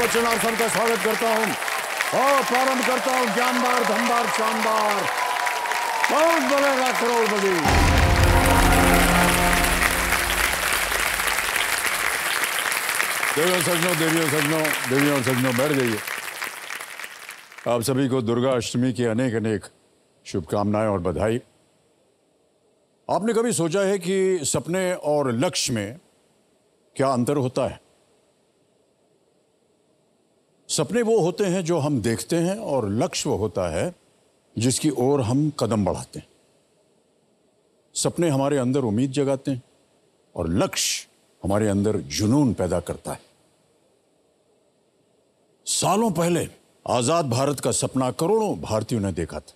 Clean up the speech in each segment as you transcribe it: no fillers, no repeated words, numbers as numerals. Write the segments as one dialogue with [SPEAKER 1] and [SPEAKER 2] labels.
[SPEAKER 1] बच्चन आप सबका स्वागत करता हूँ और प्रारंभ करता हूँ ज्ञानदार धनदार शानदार बहुत बनेगा करोड़पति। देवियों और सज्जनों बैठ जाइए। आप सभी को दुर्गा अष्टमी की अनेक अनेक शुभकामनाएं और बधाई। आपने कभी सोचा है कि सपने और लक्ष्य में क्या अंतर होता है? सपने वो होते हैं जो हम देखते हैं और लक्ष्य वो होता है जिसकी ओर हम कदम बढ़ाते हैं। सपने हमारे अंदर उम्मीद जगाते हैं और लक्ष्य हमारे अंदर जुनून पैदा करता है। सालों पहले आजाद भारत का सपना करोड़ों भारतीयों ने देखा था,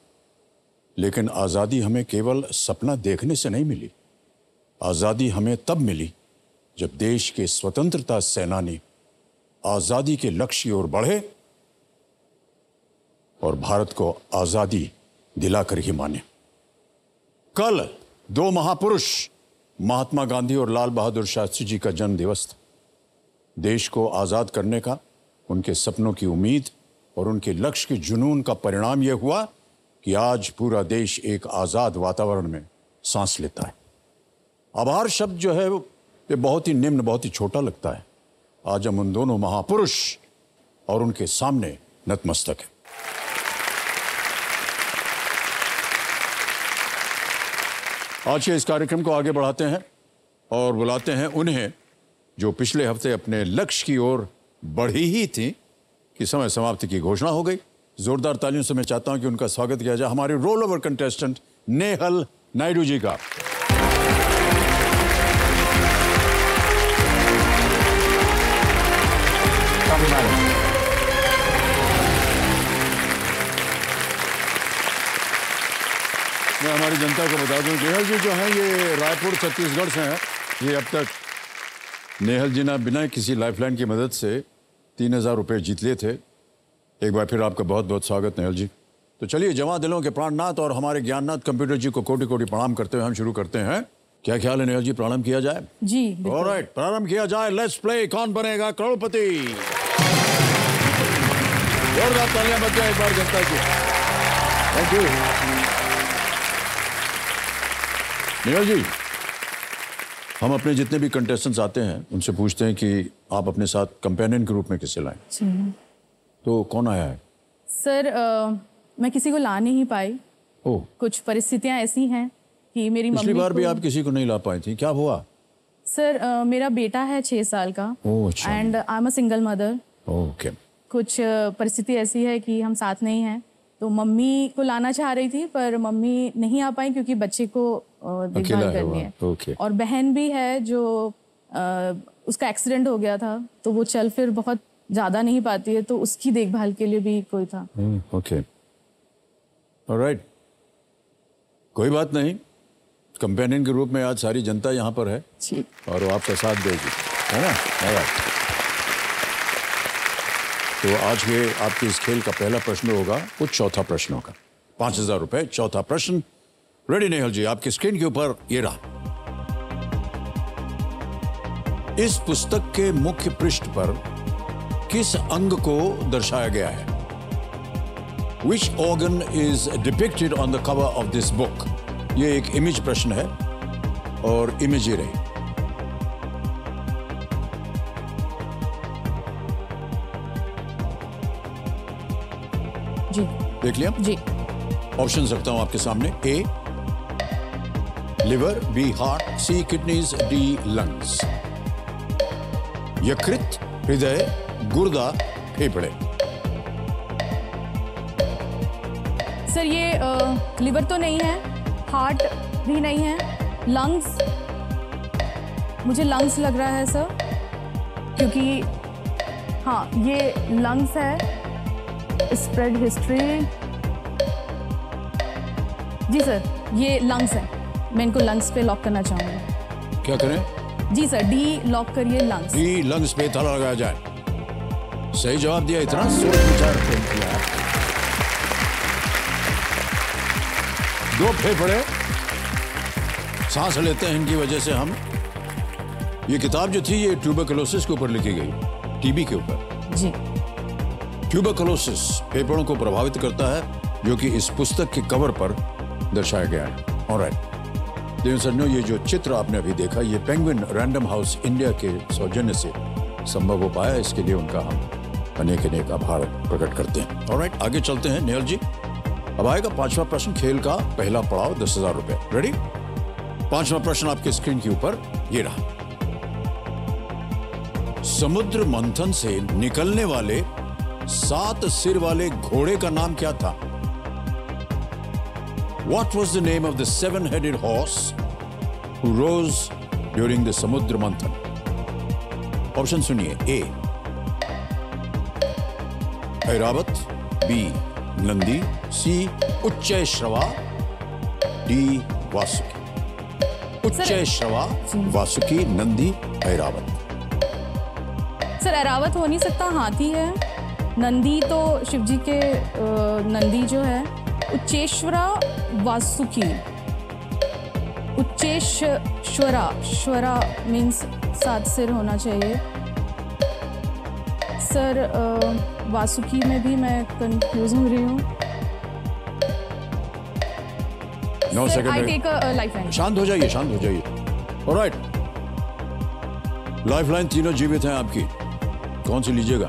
[SPEAKER 1] लेकिन आजादी हमें केवल सपना देखने से नहीं मिली। आजादी हमें तब मिली जब देश के स्वतंत्रता सेनानी आजादी के लक्ष्य की ओर बढ़े और भारत को आजादी दिलाकर ही माने। कल दो महापुरुष महात्मा गांधी और लाल बहादुर शास्त्री जी का जन्म दिवस था। देश को आजाद करने का, उनके सपनों की उम्मीद और उनके लक्ष्य के जुनून का परिणाम यह हुआ कि आज पूरा देश एक आजाद वातावरण में सांस लेता है। आभार शब्द जो है ये बहुत ही निम्न, बहुत ही छोटा लगता है। आज हम उन दोनों महापुरुष और उनके सामने नतमस्तक हैं। आज के इस कार्यक्रम को आगे बढ़ाते हैं और बुलाते हैं उन्हें जो पिछले हफ्ते अपने लक्ष्य की ओर बढ़ी ही थी कि समय समाप्ति की घोषणा हो गई। जोरदार तालियों से मैं चाहता हूं कि उनका स्वागत किया जाए हमारे roll over contestant Nehal Naidu ji का। मैं हमारी जनता को बता दूं, नेहल जी जो हैं ये रायपुर छत्तीसगढ़ से हैं। ये अब तक नेहल जी ने बिना किसी लाइफलाइन की मदद से 3000 रुपये जीत लिए थे। एक बार फिर आपका बहुत बहुत स्वागत नेहल जी। तो चलिए जवां दिलों के प्राणनाथ और हमारे ज्ञाननाथ कंप्यूटर जी को कोटि कोटि प्रणाम करते हुए हम शुरू करते हैं। क्या ख्याल है नेहल जी, प्रारंभ किया जाए?
[SPEAKER 2] जी
[SPEAKER 1] ऑलराइट, प्रारंभ किया जाए। लेट्स प्ले कौन बनेगा करोड़पति। जोरदार तालियां बज जाए एक बार जनता की। थैंक यू नेहल जी। हम अपने जितने भी कंटेस्टेंट्स आते हैं उनसे पूछते हैं कि आप अपने साथ कंपेनियन के रूप में किसे लाएं? तो कौन आया है?
[SPEAKER 2] सर मैं किसी को ला नहीं पाई।
[SPEAKER 1] ओह,
[SPEAKER 2] कुछ परिस्थितियां ऐसी हैं कि मेरी मम्मी
[SPEAKER 1] पिछली बार भी आप किसी को नहीं ला पाई थी, क्या हुआ?
[SPEAKER 2] सर मेरा बेटा है 6 साल का and I am a single mother.
[SPEAKER 1] Okay.
[SPEAKER 2] कुछ परिस्थिति ऐसी है कि हम साथ नहीं हैं, तो मम्मी को लाना चाह रही थी पर मम्मी नहीं आ पाई क्योंकि बच्चे को देखभाल करनी है।
[SPEAKER 1] ओके।
[SPEAKER 2] और बहन भी है जो उसका एक्सीडेंट हो गया था, तो वो चल फिर बहुत ज़्यादा नहीं पाती है, तो उसकी देखभाल के लिए भी कोई था।
[SPEAKER 1] ओके, ऑलराइट, कोई बात नहीं। कंपेनियन के रूप में आज सारी जनता यहाँ पर है और वो आपका साथ देगी, है ना? ऑलराइट। तो आज के आपके इस खेल का पहला प्रश्न होगा वो चौथा प्रश्न होगा। 5000 रुपए। चौथा प्रश्न रेडी नेहल जी, आपकी स्क्रीन के ऊपर ये रहा। इस पुस्तक के मुख्य पृष्ठ पर किस अंग को दर्शाया गया है? Which organ is depicted on the cover of this book? ये एक इमेज प्रश्न है और इमेज ही रही।
[SPEAKER 2] जी
[SPEAKER 1] देख लिया? जी। ऑप्शन रखता हूं आपके सामने। ए लिवर, बी हार्ट, सी किडनीज, डी लंग्स। यकृत, हृदय, गुर्दा, फेफड़े।
[SPEAKER 2] सर ये लिवर तो नहीं है, हार्ट भी नहीं है, लंग्स, मुझे लंग्स लग रहा है सर, क्योंकि हाँ ये लंग्स है। स्प्रेड हिस्ट्री, जी सर ये लंग्स है। मैं इनको लंग्स पे लॉक करना चाहूंगी।
[SPEAKER 1] क्या करें?
[SPEAKER 2] जी सर डी लॉक करिए, लंग्स।
[SPEAKER 1] डी लंग्स पे ताला लगाया जाए। सही जवाब दिया, इतना सोच विचार किया। 2 फेफड़े सांस लेते हैं, इनकी वजह से हम। ये किताब जो थी ये ट्यूबरकुलोसिस के ऊपर लिखी गई, टीबी के ऊपर।
[SPEAKER 2] जी।
[SPEAKER 1] ट्यूबरकुलोसिस फेफड़ों को प्रभावित करता है, जो कि इस पुस्तक के कवर पर दर्शाया गया है। ऑलराइट देव सज्जनों, ये जो चित्र आपने अभी देखा, ये पेंगुइन रैंडम हाउस इंडिया के सौजन्य से संभव हो पाया। इसके लिए उनका हम अनेक आभार प्रकट करते हैं। ऑलराइट, आगे चलते हैं नेहल जी। अब आएगा 5वां प्रश्न, खेल का पहला पड़ाव, 10,000 रुपए। रेडी? 5वां प्रश्न आपके स्क्रीन के ऊपर ये रहा। समुद्र मंथन से निकलने वाले 7 सिर वाले घोड़े का नाम क्या था? What was the name of the 7-headed horse who rose during the समुद्र मंथन? ऑप्शन सुनिए। ए ऐरावत, बी नंदी, सी उच्चैश्रवा, डी वासुकी। उच्चैश्रवा, वासुकी, नंदी, ऐरावत।
[SPEAKER 2] सर ऐरावत हो नहीं सकता, हाथी है। नंदी तो शिव जी के नंदी जो है। उच्चेश्वरा, वासुकी। उच्चेश्वरा, श्वरा मीन्स 7 सिर होना चाहिए। सर वासुकी में भी मैं कंफ्यूज हो रही हूँ।
[SPEAKER 1] 9 second.
[SPEAKER 2] I take a lifeline.
[SPEAKER 1] शांत हो जाइए, शांत हो जाइए। ऑलराइट, लाइफलाइन तीनों जीवित हैं आपकी। कौन सी लीजिएगा?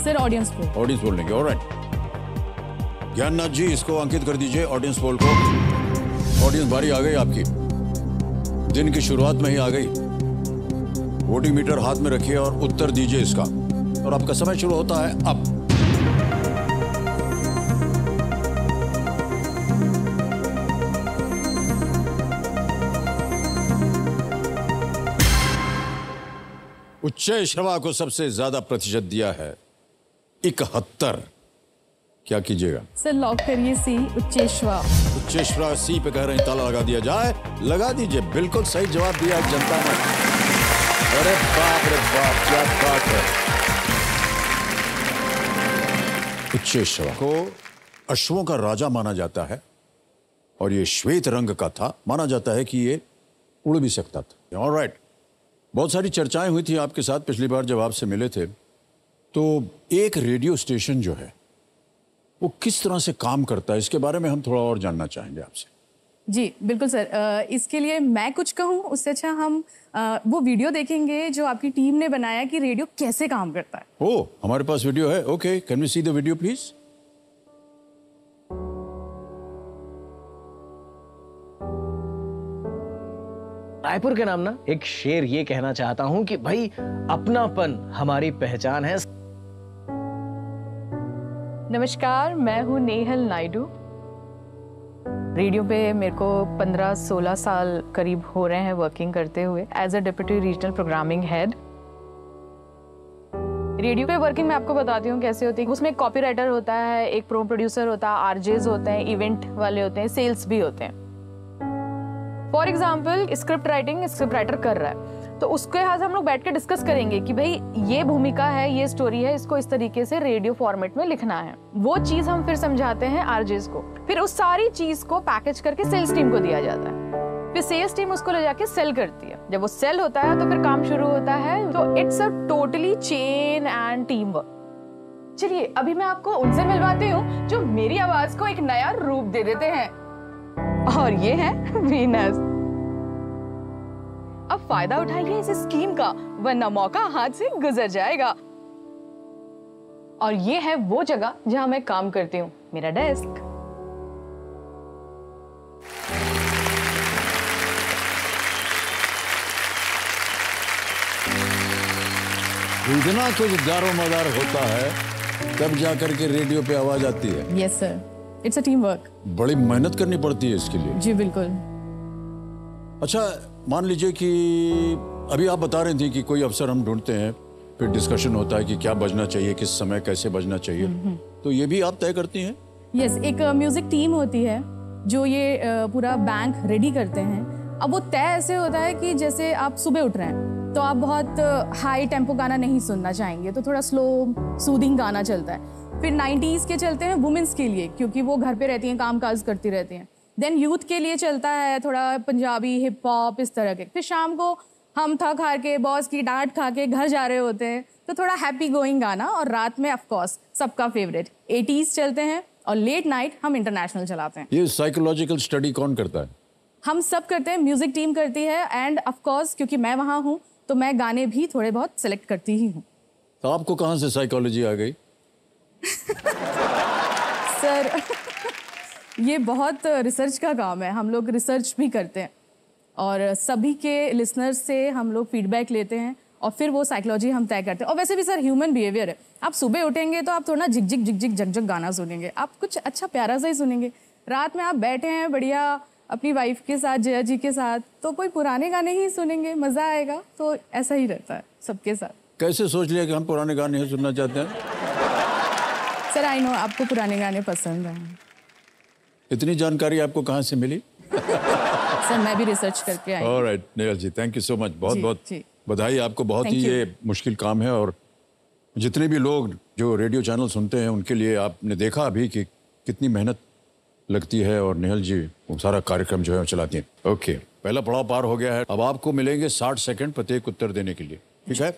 [SPEAKER 2] Sir audience poll.
[SPEAKER 1] Audience poll लेंगे। ऑलराइट ज्ञाननाथ जी, इसको अंकित कर दीजिए ऑडियंस पोल को। ऑडियंस बारी आ गई आपकी, दिन की शुरुआत में ही आ गई। वोटिंग मीटर हाथ में रखिए और उत्तर दीजिए इसका, और आपका समय शुरू होता है अब। उच्चैश्रवा को सबसे ज्यादा प्रतिशत दिया है 71। क्या कीजिएगा?
[SPEAKER 2] सर लॉक करिए सी, उच्चेश्वा।
[SPEAKER 1] उच्चेश्वरा सी पे कह रहे हैं, ताला लगा दिया जाए। लगा दीजिए, बिल्कुल सही जवाब दिया है जनता ने। अरे बाप रे बाप, क्या बात है। उच्चेश्वरा को अश्वों का राजा माना जाता है, और ये श्वेत रंग का था। माना जाता है कि ये उड़ भी सकता था। ऑलराइट, बहुत सारी चर्चाएं हुई थी आपके साथ पिछली बार जब आपसे मिले थे। तो एक रेडियो स्टेशन जो है वो किस तरह से काम करता है, इसके बारे में हम थोड़ा और जानना चाहेंगे आपसे।
[SPEAKER 2] जी बिल्कुल सर। इसके लिए मैं कुछ कहूँ उससे अच्छा हम वो वीडियो देखेंगे जो आपकी टीम ने बनाया कि रेडियो कैसे काम करता है।
[SPEAKER 1] ओह, हमारे पास वीडियो है। Okay, can we see the video please?
[SPEAKER 3] Raipur के नाम ना एक शेर ये कहना चाहता हूं कि भाई अपनापन हमारी पहचान है।
[SPEAKER 2] नमस्कार, मैं हूँ नेहल नायडू। रेडियो पे मेरे को 15-16 साल करीब हो रहे हैं वर्किंग करते हुए as a deputy regional programming head. Radio पे वर्किंग मैं आपको बताती हूँ कैसे होती है। उसमें एक कॉपी राइटर होता है, एक प्रो प्रोड्यूसर होता है, आरजेज होते हैं, इवेंट वाले होते हैं, सेल्स भी होते हैं। फॉर एग्जाम्पल स्क्रिप्ट राइटर कर रहा है तो उसके हाथ हम लोग बैठ के डिस्कस करेंगे कि भाई ये भूमिका है, ये स्टोरी है, इसको इस तरीके से रेडियो फॉर्मेट में लिखना है। वो चीज हम फिर समझाते हैं आरजेस को। फिर उस सारी चीज को पैकेज करके सेल्स टीम को दिया जाता है। फिर सेल्स टीम उसको ले जाके सेल करती है। जब वो सेल होता है तो फिर काम शुरू होता है। तो it's a totally chain and team work. चलिए अभी मैं आपको उनसे मिलवाती हूँ जो मेरी आवाज को एक नया रूप दे देते हैं, और ये है वीनस। अब फायदा उठाइए इस स्कीम का, वरना मौका हाथ से गुजर जाएगा। और ये है वो जगह जहां मैं काम करती हूँ, मेरा डेस्क।
[SPEAKER 1] इतना कुछ दारोमदार होता है तब जाकर के रेडियो पे आवाज आती है।
[SPEAKER 2] Yes sir, it's a team work.
[SPEAKER 1] बड़ी मेहनत करनी पड़ती है इसके लिए।
[SPEAKER 2] जी बिल्कुल।
[SPEAKER 1] अच्छा, मान लीजिए कि अभी आप बता रहे थे कि कोई अफसर हम ढूंढते हैं, फिर डिस्कशन होता है कि क्या बजना चाहिए, किस समय कैसे बजना चाहिए, तो ये भी आप तय करती हैं?
[SPEAKER 2] यस, एक म्यूजिक टीम होती है जो ये पूरा बैंक रेडी करते हैं। अब वो तय ऐसे होता है कि जैसे आप सुबह उठ रहे हैं तो आप बहुत हाई टेम्पो गाना नहीं सुनना चाहेंगे, तो थोड़ा स्लो सूदिंग गाना चलता है। फिर 90s के चलते हैं वुमेन्स के लिए, क्योंकि वो घर पे रहती हैं, काम काज करती रहती हैं। देन यूथ के लिए चलता है थोड़ा पंजाबी, हिप हॉप, इस तरह के। फिर शाम को हम थक हार के बॉस की डांट खा के घर जा रहे होते हैं, तो थोड़ा हैप्पी गोइंग गाना, और रात में ऑफ कोर्स सबका फेवरेट 80s चलते हैं, और लेट नाइट हम इंटरनेशनल चलाते हैं।
[SPEAKER 1] ये साइकोलॉजिकल स्टडी कौन करता है?
[SPEAKER 2] हम सब करते हैं, म्यूजिक टीम करती है, एंड ऑफ कोर्स क्योंकि मैं वहाँ हूँ तो मैं गाने भी थोड़े बहुत सिलेक्ट करती ही हूँ।
[SPEAKER 1] तो आपको कहाँ से साइकोलॉजी आ गई?
[SPEAKER 2] सर ये बहुत रिसर्च का काम है, हम लोग रिसर्च भी करते हैं और सभी के लिसनर्स से हम लोग फीडबैक लेते हैं और फिर वो साइकोलॉजी हम तय करते हैं। और वैसे भी सर ह्यूमन बिहेवियर है, आप सुबह उठेंगे तो आप थोड़ा झिक झिक झिक झिक झक झक गाना सुनेंगे, आप कुछ अच्छा प्यारा सा ही सुनेंगे। रात में आप बैठे हैं बढ़िया अपनी वाइफ के साथ, जया जी के साथ, तो कोई पुराने गाने ही सुनेंगे, मज़ा आएगा। तो ऐसा ही रहता है सबके साथ।
[SPEAKER 1] कैसे सोच लिया कि हम पुराने गाने ही सुनना चाहते हैं?
[SPEAKER 2] सर आई नो आपको पुराने गाने पसंद हैं।
[SPEAKER 1] इतनी जानकारी आपको कहाँ से मिली?
[SPEAKER 2] सर मैं भी रिसर्च करके आई।
[SPEAKER 1] Alright Nehal ji, thank you so much, बहुत बहुत बधाई आपको। बहुत ही ये मुश्किल काम है और जितने भी लोग जो रेडियो चैनल सुनते हैं उनके लिए आपने देखा अभी कि कितनी मेहनत लगती है और नेहल जी वो सारा कार्यक्रम जो है चलाती हैं। ओके, पहला पड़ाव पार हो गया है। अब आपको मिलेंगे 60 सेकंड प्रत्येक उत्तर देने के लिए, ठीक है?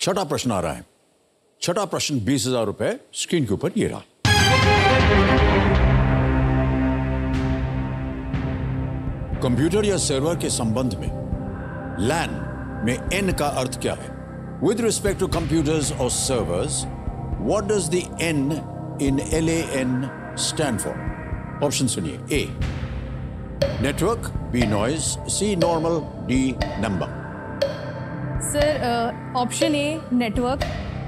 [SPEAKER 1] छठा प्रश्न आ रहा है। छठा प्रश्न 20,000 रुपए स्क्रीन के ऊपर ये रहा। कंप्यूटर या सर्वर के संबंध में लैन में एन का अर्थ क्या है? विद रिस्पेक्ट टू कंप्यूटर्स और servers, what does the N in LAN stand for? Option सुनिए। A network, B noise, C normal, D number.
[SPEAKER 2] Sir option A network,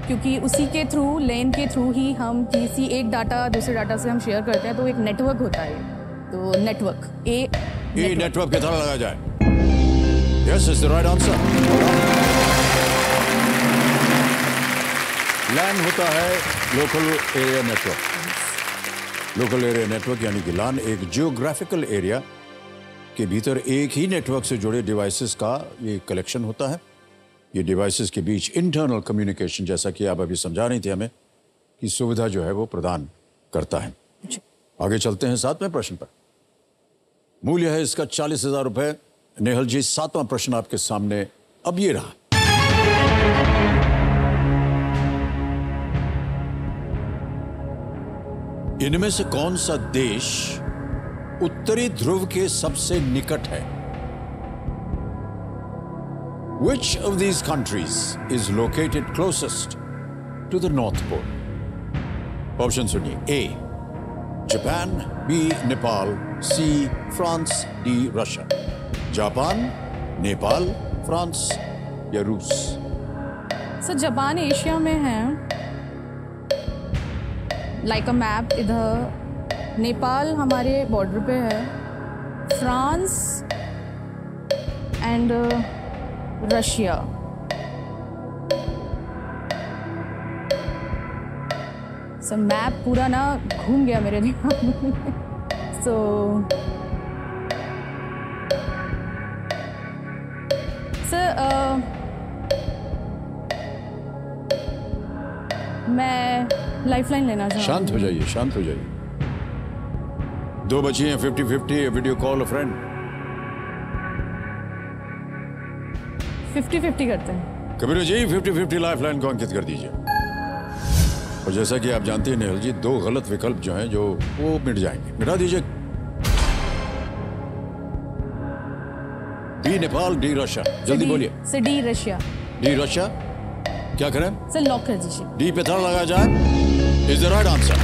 [SPEAKER 2] क्योंकि उसी के थ्रू, लेन के थ्रू ही हम किसी एक डाटा दूसरे डाटा से हम शेयर करते हैं, तो एक नेटवर्क होता है। तो नेटवर्क, ए
[SPEAKER 1] नेटवर्क की तरह लगा जाए। Yes is the right answer. LAN होता है local area network. Local area network यानी कि लैन एक जियोग्राफिकल एरिया के भीतर एक ही नेटवर्क से जुड़े डिवाइसेस का ये कलेक्शन होता है। ये डिवाइसेस के बीच इंटरनल कम्युनिकेशन, जैसा कि आप अभी समझा रही थी हमें, की सुविधा जो है वो प्रदान करता है। आगे चलते हैं 7वें प्रश्न पर। मूल्य है इसका 40,000 रुपए। नेहल जी, 7वां प्रश्न आपके सामने अब ये रहा। इनमें से कौन सा देश उत्तरी ध्रुव के सबसे निकट है? Which of these countries is located closest to the North Pole? Option सुनिए। A Japan, B Nepal, C France, D Russia. Japan, Nepal, France या रूस?
[SPEAKER 2] सर जापान एशिया में है, लाइक अ मैप। इधर नेपाल हमारे बॉर्डर पे है, France and Russia. Sir map पूरा ना घूम गया मेरे दिमाग में। सो सर मैं लाइफलाइन लेना चाहूँ।
[SPEAKER 1] शांत हो जाइए, शांत हो जाइए। 2 बची हैं 50-50, वीडियो कॉल अ फ्रेंड।
[SPEAKER 2] 50-50 करते हैं।
[SPEAKER 1] कबीर जी 50-50 लाइफलाइन को अंकित कर दीजिए। और जैसा कि आप जानते हैं नेहल जी, 2 गलत विकल्प जो हैं जो वो मिट जाएंगे। मिटा दीजिए। B Nepal, D Russia. जल्दी बोलिए।
[SPEAKER 2] Sir D Russia.
[SPEAKER 1] D Russia. क्या करें?
[SPEAKER 2] सर लॉक कर दीजिए।
[SPEAKER 1] डी पे ताला लगा जाए। Is the right answer.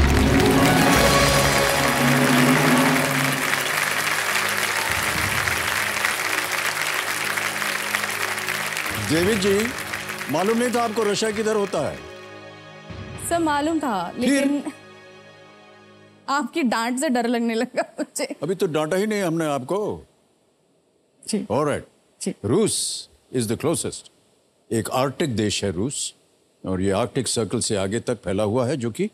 [SPEAKER 1] David ji, मालूम नहीं था आपको रशिया किधर होता है?
[SPEAKER 2] सर मालूम था, लेकिन आपकी डांट से डर लगने लगा मुझे।
[SPEAKER 1] अभी तो डांटा ही नहीं हमने आपको।
[SPEAKER 2] जी।
[SPEAKER 1] ऑलराइट। रूस इज द क्लोजेस्ट। एक आर्कटिक देश है रूस, और ये आर्कटिक सर्कल से आगे तक फैला हुआ है, जो कि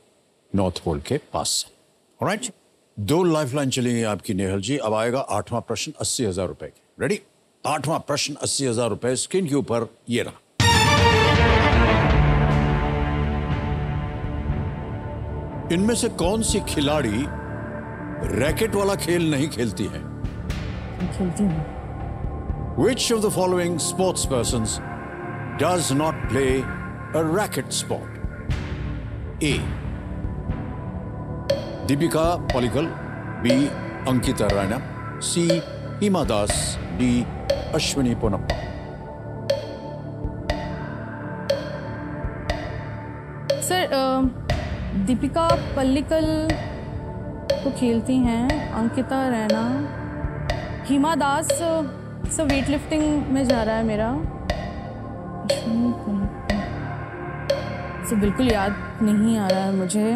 [SPEAKER 1] नॉर्थ पोल के पास है। ऑलराइट, 2 लाइफलाइन चलेंगी आपकी नेहल जी। अब आएगा 8वां प्रश्न 80,000 रुपए की। रेडी? 8वां प्रश्न 80,000 रुपए स्क्रीन के ऊपर ये रहा। इनमें से कौन सी खिलाड़ी रैकेट वाला खेल नहीं खेलती है?
[SPEAKER 2] खेलती हूँ।
[SPEAKER 1] Which of the following sports persons does not play a racket sport? A. Deepika Pallikal. B. Ankita Raina. C. Hima Das. D. Ashwini Ponappa.
[SPEAKER 2] Sir Deepika Pallikal तो खेलती हैं, अंकिता रैना, हिमा दास सब वेट लिफ्टिंग में जा रहा है मेरा। बिल्कुल याद नहीं आ रहा है मुझे।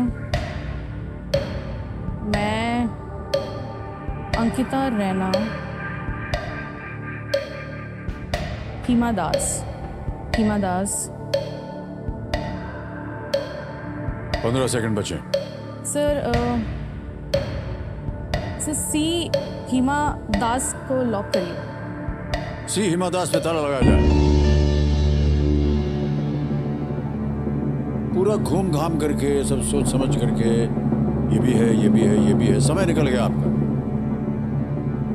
[SPEAKER 2] मैं अंकिता रैना, हिमा दास
[SPEAKER 1] 15 सेकंड बचे।
[SPEAKER 2] सर सी हिमा दास को लॉक करिए।
[SPEAKER 1] सी हिमा दास पे ताला लगाया जाए। पूरा घूम घाम करके, सब सोच समझ करके, ये भी है, ये भी है, ये भी है, समय निकल गया आपका,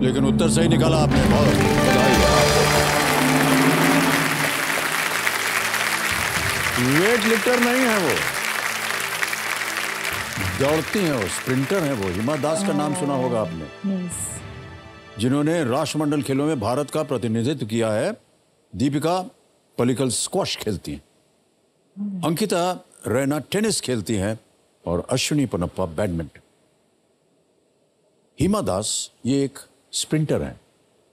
[SPEAKER 1] लेकिन उत्तर सही निकाला आपने। बहुत बधाई है। वेट लिफ्टर नहीं है वो, दौड़ती हैं वो, स्प्रिंटर हैं वो। हिमा दास का नाम सुना होगा आपने, जिन्होंने राष्ट्रमंडल खेलों में भारत का प्रतिनिधित्व किया है। दीपिका पल्लिकल स्क्वॉश खेलती हैं, अंकिता रैना टेनिस खेलती हैं और अश्विनी पोनप्पा बैडमिंटन। हिमा दास ये एक स्प्रिंटर हैं।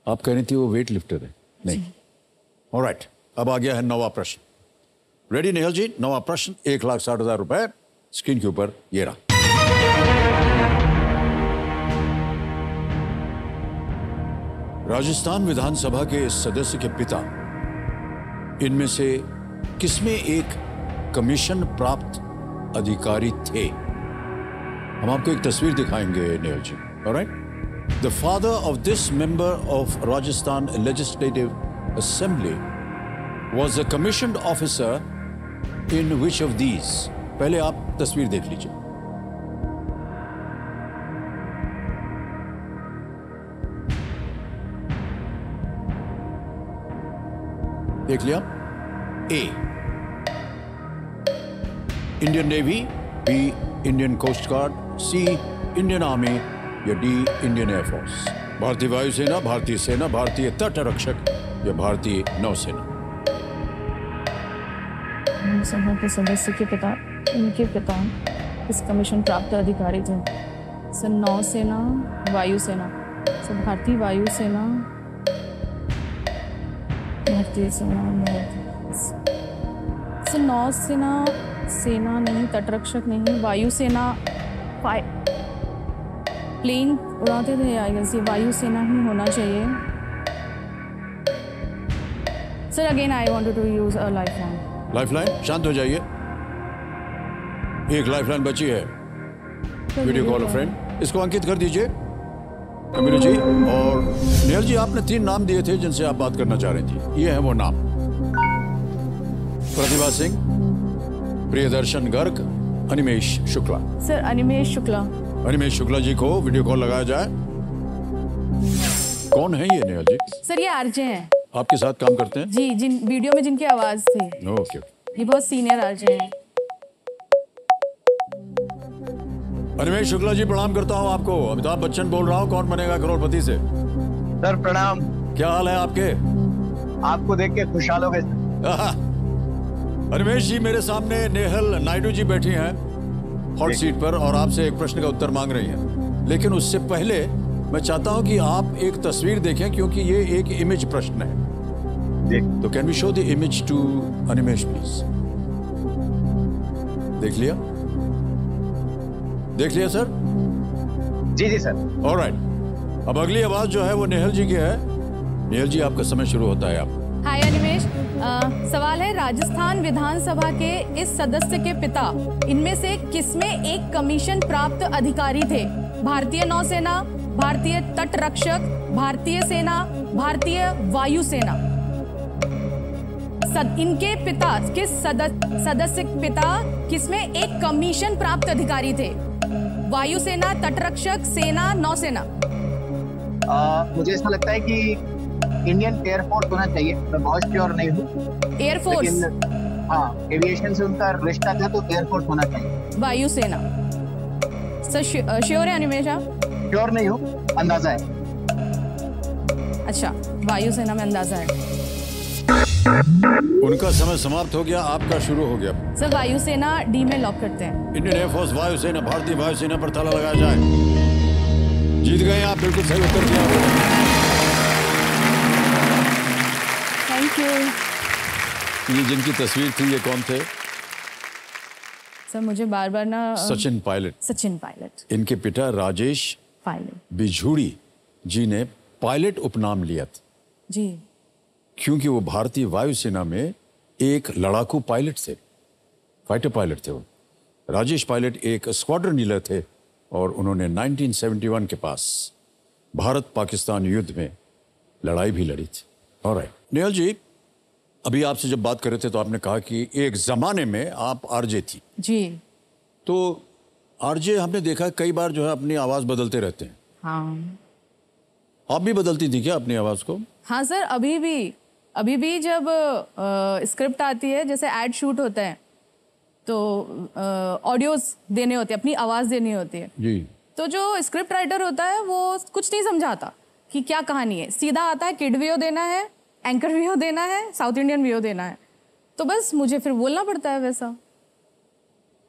[SPEAKER 1] आप कह रही थी वो वेट लिफ्टर है, नहीं। ऑलराइट, अब आ गया है नवा प्रश्न। रेडी नेहल जी? नवा प्रश्न 1,60,000 रुपए स्क्रीन के ऊपर ये रहा। राजस्थान विधानसभा के इस सदस्य के पिता इनमें से किसमें एक कमीशन प्राप्त अधिकारी थे? हम आपको एक तस्वीर दिखाएंगे Nehal ji. Alright, the father of this member of Rajasthan legislative assembly was a commissioned officer in which of these? पहले आप तस्वीर देख लीजिए। देख लिया? A. Indian navy, B. Indian coast guard, C. Indian army या D. Indian air force? भारतीय वायुसेना, भारतीय सेना, भारतीय तट रक्षक या भारतीय नौसेना?
[SPEAKER 2] सभा के सदस्य के पिता, इनके पिता इस कमीशन प्राप्त अधिकारी थे। सर नौसेना, वायुसेना, सर भारतीय वायुसेना, भारतीय सेना, सर नौसेना, सेना नहीं, तटरक्षक नहीं, वायुसेना, प्लेन उड़ाते थे, आई गेस ये वायुसेना ही होना चाहिए। Sir again I wanted to use a lifeline.
[SPEAKER 1] Lifeline? शांत हो जाइए, एक लाइफलाइन बची है। वीडियो कॉल फ्रेंड, इसको अंकित कर दीजिए अमीर जी। और नेहल जी, आपने 3 नाम दिए थे जिनसे आप बात करना चाह रही थी, ये हैं वो नाम: प्रतिभा सिंह, प्रियदर्शन गर्ग, अनिमेश शुक्ला।
[SPEAKER 2] सर अनिमेश शुक्ला जी को वीडियो कॉल लगाया जाए। कौन है ये नेहल जी? सर ये आरजे हैं,
[SPEAKER 1] आपके साथ काम करते हैं
[SPEAKER 2] जी, जिन वीडियो में जिनकी आवाज थी।
[SPEAKER 1] ओके,
[SPEAKER 2] ये बहुत सीनियर आरजे हैं।
[SPEAKER 1] अनिमेश शुक्ला जी, प्रणाम करता हूँ आपको। अमिताभ बच्चन बोल रहा हूँ, कौन बनेगा करोड़पति से।
[SPEAKER 4] सर प्रणाम।
[SPEAKER 1] क्या हाल है आपके?
[SPEAKER 4] आपको देख के खुशहाल हो गए।
[SPEAKER 1] अनिमेश जी, मेरे सामने नेहल नायडू जी बैठी हैं हॉट सीट पर और आपसे एक प्रश्न का उत्तर मांग रही हैं। लेकिन उससे पहले मैं चाहता हूं कि आप एक तस्वीर देखें, क्योंकि ये एक इमेज प्रश्न है। तो can we show the image to Animesh please? देख लिया? देख लिया सर?
[SPEAKER 4] जी जी सर।
[SPEAKER 1] ऑलराइट, अब अगली आवाज जो है वो नेहल जी की है। नेहल जी, आपका समय शुरू होता है। आप
[SPEAKER 2] हाय अनिमेश, सवाल है राजस्थान विधानसभा के इस सदस्य के पिता इनमें से किसमें एक कमीशन प्राप्त अधिकारी थे? भारतीय नौसेना, भारतीय तट रक्षक, भारतीय सेना, भारतीय वायुसेना। इनके पिता किस सदस्य पिता किसमें एक कमीशन प्राप्त अधिकारी थे? वायुसेना, तटरक्षक, सेना, नौसेना।
[SPEAKER 4] मुझे ऐसा लगता है कि इंडियन एयरफोर्स होना चाहिए। मैं बहुत श्योर नहीं हूँ।
[SPEAKER 2] एयरफोर्स?
[SPEAKER 4] हाँ, एविएशन से उनका रिश्ता था तो एयरफोर्स होना चाहिए।
[SPEAKER 2] वायुसेना। सर श्योर है अनिमेश आप?
[SPEAKER 4] श्योर नहीं हूँ, अंदाजा है।
[SPEAKER 2] अच्छा, वायुसेना में अंदाजा है।
[SPEAKER 1] उनका समय समाप्त हो गया, आपका शुरू हो गया।
[SPEAKER 2] सर वायुसेना डी में लॉक करते हैं।
[SPEAKER 1] इंडियन एयरफोर्स वायुसेना, भारतीय वायुसेना पर ताला लगाया जाए। जीत गए आप, बिल्कुल सही उत्तर दिया।
[SPEAKER 2] Thank you.
[SPEAKER 1] ये जिनकी तस्वीर थी, ये कौन थे?
[SPEAKER 2] सर मुझे बार बार ना
[SPEAKER 1] सचिन पायलट।
[SPEAKER 2] सचिन पायलट।
[SPEAKER 1] इनके पिता राजेश
[SPEAKER 2] पायलट
[SPEAKER 1] बिझूड़ी जी ने पायलट उपनाम लिया था
[SPEAKER 2] जी,
[SPEAKER 1] क्योंकि वो भारतीय वायुसेना में एक लड़ाकू पायलट थे, फाइटर पायलट थे वो। राजेश पायलट एक स्क्वाड्रन लीडर थे और उन्होंने 1971 के पास भारत पाकिस्तान युद्ध में लड़ाई भी लड़ी थी। ऑलराइट नेहल जी, अभी आपसे जब बात कर रहे थे तो आपने कहा कि एक जमाने में आप आरजे थी।
[SPEAKER 2] जी
[SPEAKER 1] तो आरजे हमने देखा कई बार जो है अपनी आवाज बदलते रहते हैं।
[SPEAKER 2] हाँ।
[SPEAKER 1] आप भी बदलती थी क्या अपनी आवाज को?
[SPEAKER 2] हाँ सर, अभी भी जब स्क्रिप्ट आती है, जैसे एड शूट होता है तो ऑडियोज देने होते हैं, अपनी आवाज देनी होती है
[SPEAKER 1] जी।
[SPEAKER 2] तो जो स्क्रिप्ट राइटर होता है वो कुछ नहीं समझाता कि क्या कहानी है, सीधा आता है किड व्यू देना है, एंकर व्यू देना है, साउथ इंडियन व्यू देना है, तो बस मुझे फिर बोलना पड़ता है वैसा।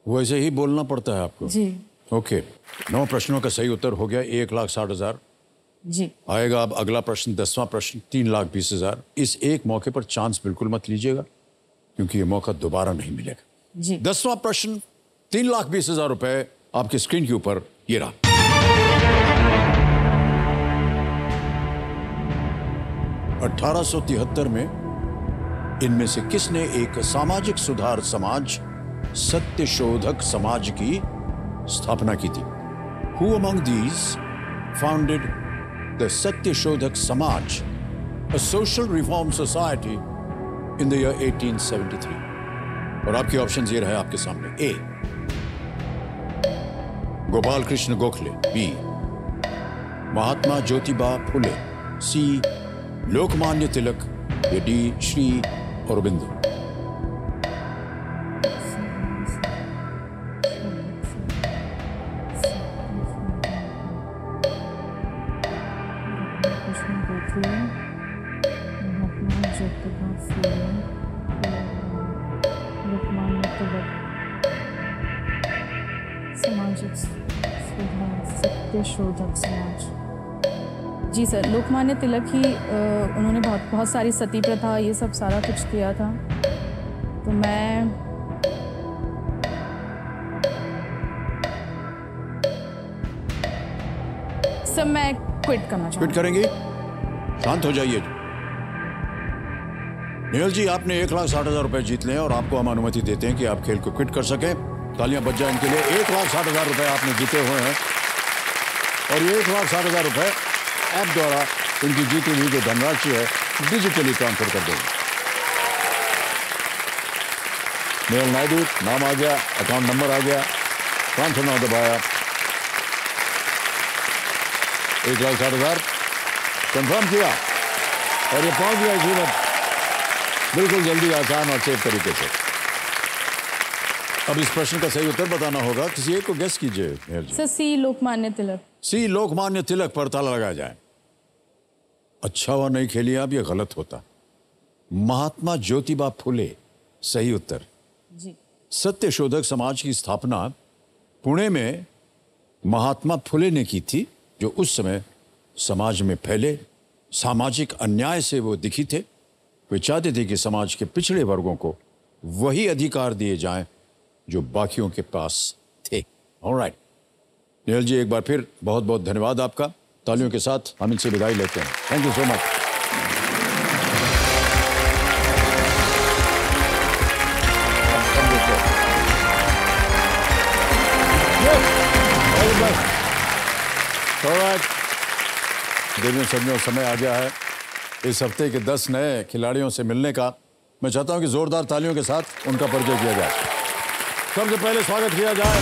[SPEAKER 1] वैसे ही बोलना पड़ता है आपको?
[SPEAKER 2] जी।
[SPEAKER 1] ओके, 9 प्रश्नों का सही उत्तर हो गया, 1,60,000
[SPEAKER 2] जी।
[SPEAKER 1] आएगा। अब अगला प्रश्न, 10वां प्रश्न, 3,20,000। इस एक मौके पर चांस बिल्कुल मत लीजिएगा क्योंकि ये मौका दोबारा नहीं मिलेगा।
[SPEAKER 2] जी।
[SPEAKER 1] 10वां प्रश्न, 3,20,000 रुपए आपके स्क्रीन के ऊपर, ये रहा। (1873) में इनमें से किसने एक सामाजिक सुधार समाज सत्यशोधक समाज की स्थापना की थी? Who among these founded the Satyashodhak Samaj, a social reform society in the year 1873? और आपके ऑप्शंस ये रहे आपके सामने। ए, गोपाल कृष्ण गोखले। बी, महात्मा ज्योतिबा फुले। सी, लोकमान्य तिलक। या डी, श्री अरबिंदो।
[SPEAKER 2] सामाजिक सुधार सत्यशोधक समाज। जी सर, लोकमान्य तिलक ही उन्होंने बहुत सारी सती प्रथा ये सब सारा कुछ किया था, तो मैं क्विट करना चाहूँगी।
[SPEAKER 1] क्विट करेंगी? शांत हो जाइए। नेहल जी, आपने 1,60,000 रुपए जीत लिए और आपको हम अनुमति देते हैं कि आप खेल को क्विट कर सकें। तालियां बज जाएं इनके लिए। 1,60,000 रुपए आपने जीते हुए हैं और ये 1,60,000 रुपए ऐप द्वारा इनकी जीती हुई जो धनराशि है डिजिटली ट्रांसफर कर देंगे। नेहल नायडू नाम आ गया, अकाउंट नंबर आ गया, ट्रांसफर नाउ दबाया। 1,60,000 कंफर्म किया और ये पहुंच गया जीवन बिल्कुल जल्दी, आसान और सेफ तरीके से। अब इस प्रश्न का सही उत्तर बताना होगा, किसी एक को गेस कीजिए। नेहल जी।
[SPEAKER 2] सर सी, लोकमान्य तिलक।
[SPEAKER 1] सी, लोकमान्य तिलक पर ताला लगाया जाए। अच्छा हुआ नहीं खेलिए आप, ये गलत होता। महात्मा ज्योतिबा फुले सही उत्तर।
[SPEAKER 2] जी।
[SPEAKER 1] सत्यशोधक समाज की स्थापना पुणे में महात्मा फुले ने की थी, जो उस समय समाज में फैले सामाजिक अन्याय से वो दिखी थे। वे चाहते थे कि समाज के पिछड़े वर्गों को वही अधिकार दिए जाएं जो बाकियों के पास थे। ऑलराइट नेहल जी, एक बार फिर बहुत बहुत धन्यवाद आपका। तालियों के साथ हम इनसे विदाई लेते हैं। Thank you so much. देवियों सज्जनों, समय आ गया है इस हफ्ते के 10 नए खिलाड़ियों से मिलने का। मैं चाहता हूं कि जोरदार तालियों के साथ उनका परिचय किया जाए। सबसे पहले स्वागत किया जाए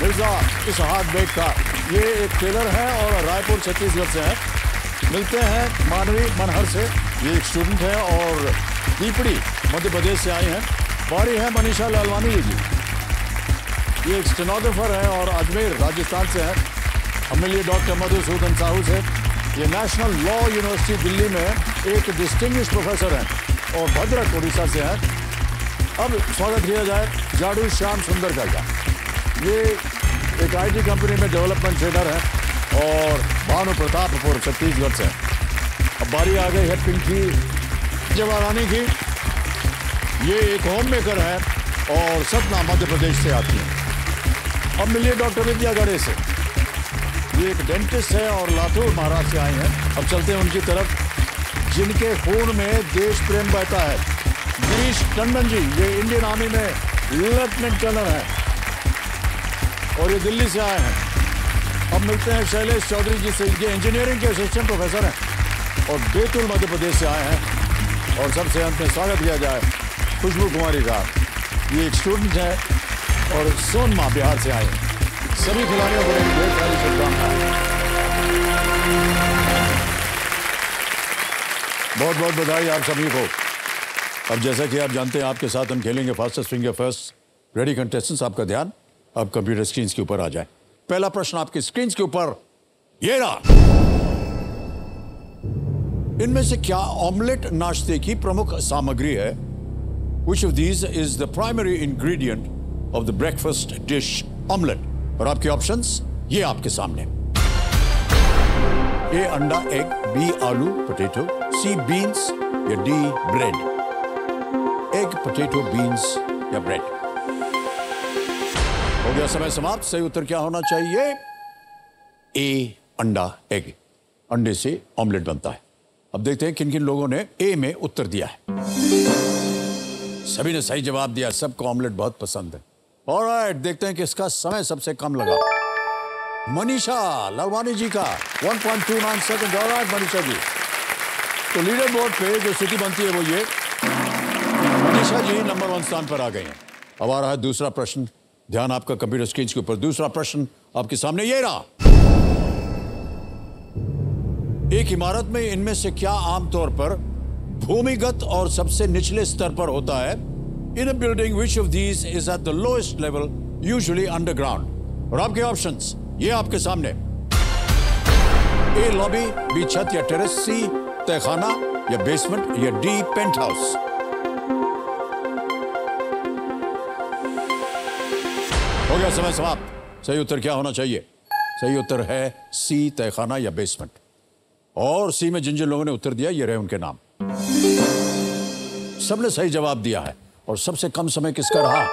[SPEAKER 1] मिर्जा इसहाक बेग का। ये एक टेलर हैं और रायपुर छत्तीसगढ़ से हैं। मिलते हैं मानवी मनहर से। ये एक स्टूडेंट है और दीपड़ी मध्य प्रदेश से आए हैं। बारी है मनीषा लालवानी जी। ये एक स्टेनोग्राफर है और अजमेर राजस्थान से है। अब मिलिए डॉक्टर मधुसूदन साहू से। ये नेशनल लॉ यूनिवर्सिटी दिल्ली में एक डिस्टिंग्विश प्रोफेसर हैं और भद्रक उड़ीसा से हैं। अब स्वागत किया जाए जाडू श्याम सुंदर का। ये एक IT कंपनी में डेवलपमेंट ट्रेडर है और भानु प्रतापपुर छत्तीसगढ़ से। अब बारी आ गई है पिंकी जवारानी की। ये एक होम मेकर है और सतना मध्य प्रदेश से आती है। अब मिलिए डॉक्टर विद्या गड़े से। ये एक डेंटिस्ट है और लातूर महाराष्ट्र से आए हैं। अब चलते हैं उनकी तरफ जिनके खून में देश प्रेम बहता है। गिरीश टंडन जी, ये इंडियन आर्मी में लेफ्टिनेंट कर्नल है और ये दिल्ली से आए हैं। अब मिलते हैं शैलेश चौधरी जी से। ये इंजीनियरिंग के असिस्टेंट प्रोफेसर हैं और बैतूल मध्य प्रदेश से आए हैं। और सबसे अंत में स्वागत किया जाए खुशबू कुमारी का। ये एक स्टूडेंट है और सोनमा बिहार से आए हैं। सभी खिलाड़ियों को मेरी ढेर सारी शुभकामनाएं। बहुत बहुत बधाई आप सभी को। अब जैसा कि आप जानते हैं आपके साथ हम खेलेंगे fastest finger first. Ready contestants, आपका ध्यान अब कंप्यूटर स्क्रीन के ऊपर आ जाए। पहला प्रश्न आपकी स्क्रीन के ऊपर ये रहा। इनमें से क्या ऑमलेट नाश्ते की प्रमुख सामग्री है? Which of these is the primary ingredient of the breakfast dish omelette? और आपके ऑप्शंस ये आपके सामने। ए अंडा एग, बी आलू पोटैटो, सी बीन्स या D bread. Egg potato beans या ब्रेड। हो गया समय समाप्त। सही उत्तर क्या होना चाहिए? ए अंडा एग। अंडे से ऑमलेट बनता है। अब देखते हैं किन किन लोगों ने ए में उत्तर दिया है। सभी ने सही जवाब दिया। सबको ऑमलेट बहुत पसंद है। ऑलराइट, देखते हैं कि इसका समय सबसे कम लगा। मनीषा लालवानी जी का 1.29 सेकंड। ऑलराइट मनीषा जी, तो लीडर बोर्ड पे जो स्थिति बनती है वो ये, मनीषा जी नंबर 1 स्थान पर आ गई हैं। अब आ रहा है दूसरा प्रश्न। ध्यान आपका कंप्यूटर स्क्रीन के ऊपर। दूसरा प्रश्न आपके सामने ये रहा। एक इमारत में इनमें से क्या आमतौर पर भूमिगत और सबसे निचले स्तर पर होता है? In a building which of these is at the lowest level, usually underground. और आपके ऑप्शंस ये आपके सामने। ए लॉबी, बी छत या टेरेस, सी तहखाना या बेसमेंट या डी पेंट हाउस। हो गया समय समाप्त। सही उत्तर क्या होना चाहिए? सही उत्तर है सी तहखाना या बेसमेंट। और सी में जिन जिन लोगों ने उत्तर दिया ये रहे उनके नाम। सबने सही जवाब दिया है। और सबसे कम समय किसका रहा?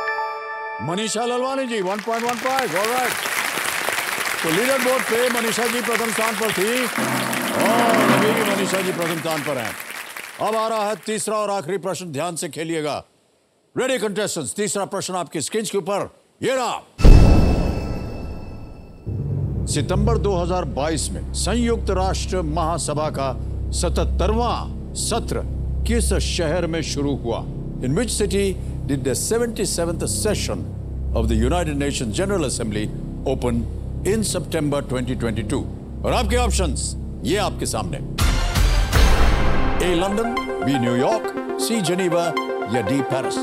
[SPEAKER 1] मनीषा लालवानी जी 1.15। ऑलराइट, तो लीडर बोर्ड पे मनीषा जी प्रथम स्थान पर थी और अभी भी मनीषा जी प्रथम स्थान पर हैं। अब आ रहा है तीसरा और आखिरी प्रश्न। ध्यान से खेलिएगा। रेडी कंटेस्टेंट्स, तीसरा प्रश्न आपकी स्क्रीन के ऊपर ये रहा। सितंबर 2022 में संयुक्त राष्ट्र महासभा का 77वां सत्र किस शहर में शुरू हुआ? In which city did the 77th session of the United Nations General Assembly open in September 2022? और आपके ऑप्शंस ये आपके सामने। ए लंदन, बी न्यूयॉर्क, सी जेनीवा या डी पेरिस।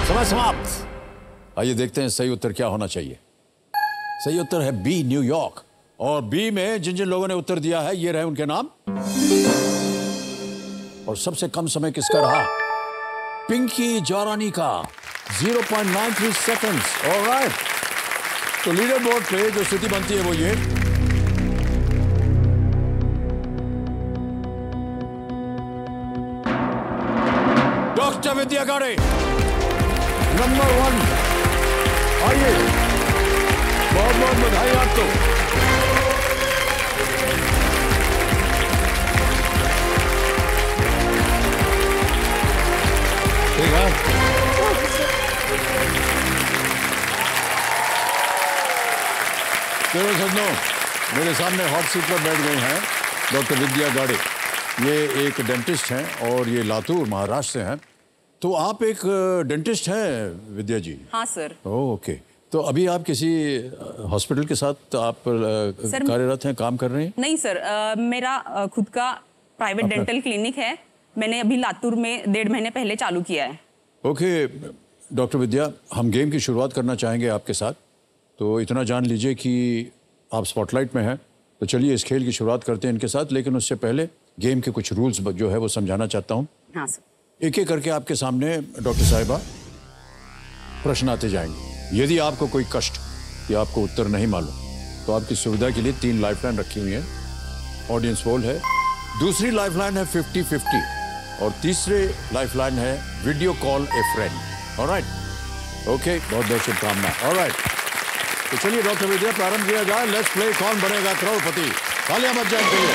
[SPEAKER 1] समय समाप्त। आइए देखते हैं सही उत्तर क्या होना चाहिए। सही उत्तर है बी न्यूयॉर्क। और बी में जिन जिन लोगों ने उत्तर दिया है ये रहे उनके नाम। और सबसे कम समय किसका रहा? पिंकी जवारानी का 0.93 सेकंड्स। ऑलराइट, तो लीडर बोर्ड पे जो स्थिति बनती है वो ये। डॉक्टर विद्या गाड़े नंबर 1। आइए, बहुत बहुत बधाई आपको। ठीक है, चलो सज्जनों, मेरे सामने हॉट सीट पर बैठ गए हैं डॉक्टर विद्या गाड़े। ये एक डेंटिस्ट हैं और ये लातूर महाराष्ट्र से हैं। तो आप एक डेंटिस्ट हैं विद्या जी?
[SPEAKER 5] हाँ सर।
[SPEAKER 1] ओके, तो अभी आप किसी हॉस्पिटल के साथ आप कार्यरत हैं, काम कर रहे हैं?
[SPEAKER 5] नहीं सर, मेरा खुद का प्राइवेट डेंटल क्लिनिक है, मैंने अभी लातूर में 1.5 महीने पहले चालू किया है।
[SPEAKER 1] ओके डॉक्टर विद्या, हम गेम की शुरुआत करना चाहेंगे आपके साथ। तो इतना जान लीजिए कि आप स्पॉटलाइट में हैं, तो चलिए इस खेल की शुरुआत करते हैं इनके साथ। लेकिन उससे पहले गेम के कुछ रूल्स जो है वो समझाना चाहता हूँ।
[SPEAKER 5] हाँ सर।
[SPEAKER 1] एक एक करके आपके सामने डॉक्टर साहिबा प्रश्न आते जाएंगे। यदि आपको कोई कष्ट या आपको उत्तर नहीं मालूम तो आपकी सुविधा के लिए 3 लाइफलाइन रखी हुई हैं। ऑडियंस पोल है, दूसरी लाइफलाइन है 50-50 और तीसरे लाइफलाइन है वीडियो कॉल ए फ्रेंड। ऑलराइट, ओके, बहुत बहुत शुभकामनाएं। ऑलराइट, तो चलिए डॉक्टर विद्या प्रारंभ किया जाए। लेट्स प्ले कौन बनेगा करोड़पति। तालियां मत जाए के लिए।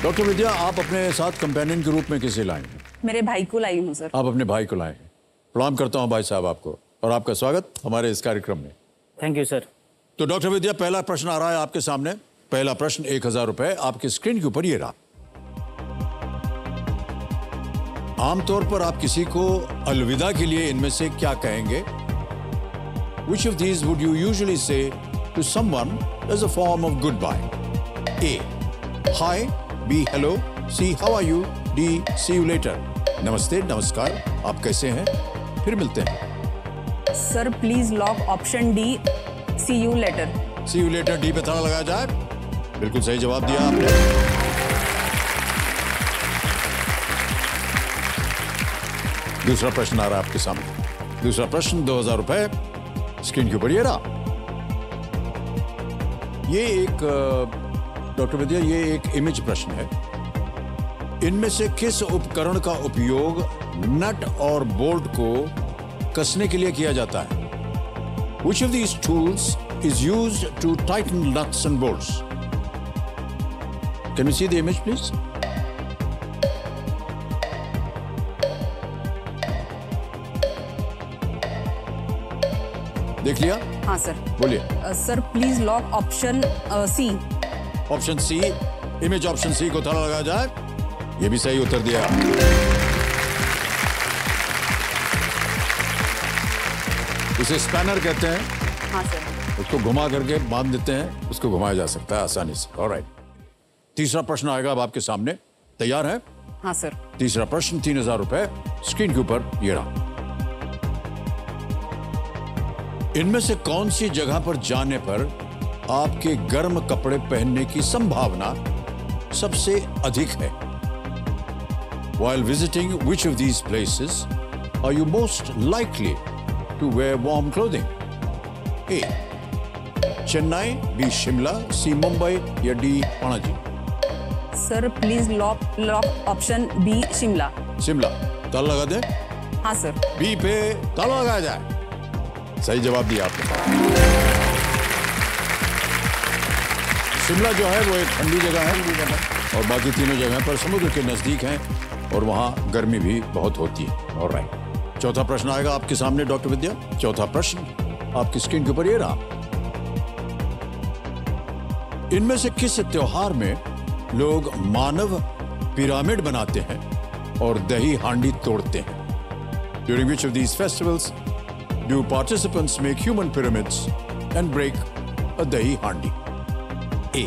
[SPEAKER 1] डॉक्टर विद्या, आप अपने साथ कंपेनियन के रूप में किसे लाए हैं?
[SPEAKER 5] मेरे भाई को लाई हूँ सर।
[SPEAKER 1] आप अपने भाई को लाए हैं। प्रणाम करता हूं भाई साहब आपको और आपका स्वागत हमारे इस कार्यक्रम में।
[SPEAKER 3] Thank you sir.
[SPEAKER 1] तो डॉक्टर विद्या, पहला प्रश्न आ रहा है आपके सामने। पहला प्रश्न 1000 रुपए आपकी स्क्रीन के ऊपर ये रहा। आमतौर पर आप किसी को अलविदा के लिए इनमें से क्या कहेंगे? Which of these would you usually say to someone as a form of goodbye? A. Hi, B. Hello, C. How are you, D. See you later. नमस्ते, नमस्कार, आप कैसे हैं? फिर मिलते हैं।
[SPEAKER 5] Sir please lock option D, see you later.
[SPEAKER 1] See you later, D पे ताला लगाया जाए। बिल्कुल सही जवाब दिया आपने। दूसरा प्रश्न आ रहा है आपके सामने। दूसरा प्रश्न 2000 रुपए स्क्रीन के ऊपर ये रहा। ये एक डॉक्टर विद्या, ये एक इमेज प्रश्न है। इनमें से किस उपकरण का उपयोग नट और बोल्ट को कसने के लिए किया जाता है? Which of these tools is used to tighten nuts and bolts? Can we see the image, please? देख लिया?
[SPEAKER 5] हाँ सर।
[SPEAKER 1] बोलिए।
[SPEAKER 5] Sir please lock option C.
[SPEAKER 1] Option C, image option C को ताला लगाया जाए। ये भी सही उत्तर दिया। इसे स्पैनर कहते हैं।
[SPEAKER 5] हाँ सर।
[SPEAKER 1] उसको घुमा करके बांध देते हैं, उसको घुमाया जा सकता है आसानी से। ऑलराइट, तीसरा प्रश्न आएगा अब आपके सामने। तैयार है?
[SPEAKER 5] हाँ सर।
[SPEAKER 1] तीसरा प्रश्न 3000 रुपए स्क्रीन के ऊपर ये रहा। इनमें से कौन सी जगह पर जाने पर आपके गर्म कपड़े पहनने की संभावना सबसे अधिक है? While visiting which of these places are you most likely to wear warm clothing? A. Chennai, B. Shimla, C. Mumbai या D. Panaji?
[SPEAKER 5] Sir please lock option B, Shimla.
[SPEAKER 1] Shimla, ताला लगा दे।
[SPEAKER 5] हाँ सर।
[SPEAKER 1] B पे ताला लगाया जाए। सही जवाब दिया आपने। शिमला जो है वो एक ठंडी जगह है और बाकी तीनों जगह पर समुद्र के नजदीक हैं और वहां गर्मी भी बहुत होती है। ऑलराइट, चौथा प्रश्न आएगा आपके सामने डॉक्टर विद्या। चौथा प्रश्न आपकी स्क्रीन के ऊपर ये रहा। इनमें से किस त्योहार में लोग मानव पिरामिड बनाते हैं और दही हांडी तोड़ते हैं? During which of these festivals do participants make human pyramids and break a dahi handi? A.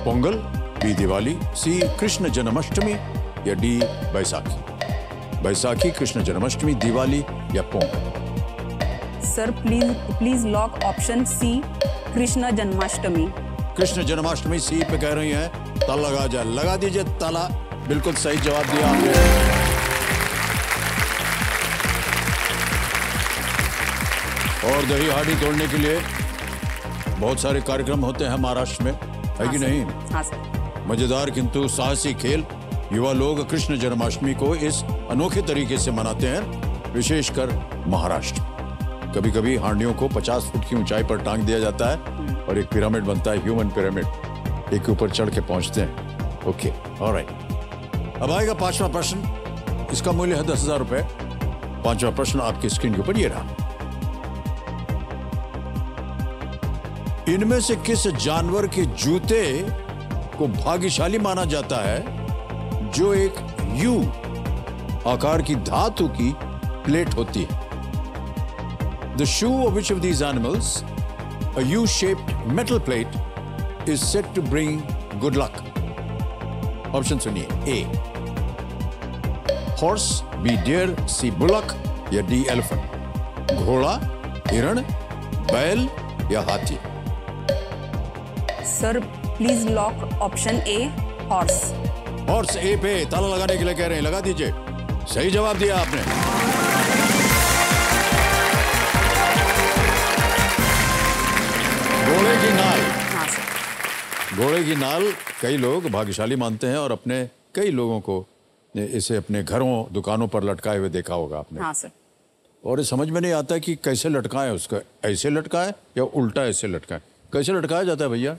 [SPEAKER 1] Pongal, B. Diwali, C. Krishna Janmashtami या D. बैसाखी? बैसाखी, कृष्ण जन्माष्टमी, दिवाली या Pongal?
[SPEAKER 5] Sir please lock option C, Krishna Janmashtami.
[SPEAKER 1] Krishna Janmashtami C पे कह रही हैं। ताला लगा जाए। लगा दीजिए ताला। बिल्कुल सही जवाब दिया आपने। और दही हांडी तोड़ने के लिए बहुत सारे कार्यक्रम होते हैं महाराष्ट्र में, है कि नहीं?
[SPEAKER 5] हाँ सर।
[SPEAKER 1] मजेदार किंतु साहसी खेल। युवा लोग कृष्ण जन्माष्टमी को इस अनोखे तरीके से मनाते हैं, विशेषकर महाराष्ट्र। कभी कभी हांडियों को 50 फुट की ऊंचाई पर टांग दिया जाता है और एक पिरामिड बनता है, ह्यूमन पिरामिड। एक के ऊपर चढ़ के पहुंचते हैं। Okay, alright. अब आएगा पांचवा प्रश्न। इसका मूल्य है 10,000 रुपए। पांचवा प्रश्न आपकी स्क्रीन के ऊपर ये रहा। इनमें से किस जानवर के जूते को भाग्यशाली माना जाता है जो एक यू आकार की धातु की प्लेट होती है? The shoe of which of these animals A U-shaped metal plate is said to bring good luck. Option सुनिए. A. Horse, B. Deer, C. Bullock या D. Elephant. घोड़ा, हिरण, बैल या हाथी.
[SPEAKER 5] Sir please lock option A horse.
[SPEAKER 1] Horse A पे ताला लगाने के लिए कह रहे हैं, लगा दीजिए. सही जवाब दिया आपने. घोड़े की नाल.
[SPEAKER 5] हाँ सर.
[SPEAKER 1] घोड़े की नाल कई लोग भाग्यशाली मानते हैं और अपने कई लोगों को इसे अपने घरों दुकानों पर लटकाए हुए देखा होगा आपने.
[SPEAKER 5] हाँ सर.
[SPEAKER 1] और ये समझ में नहीं आता कि कैसे लटकाएं उसका. ऐसे लटकाएं या उल्टा ऐसे लटकाएं. कैसे लटकाया जाता है भैया?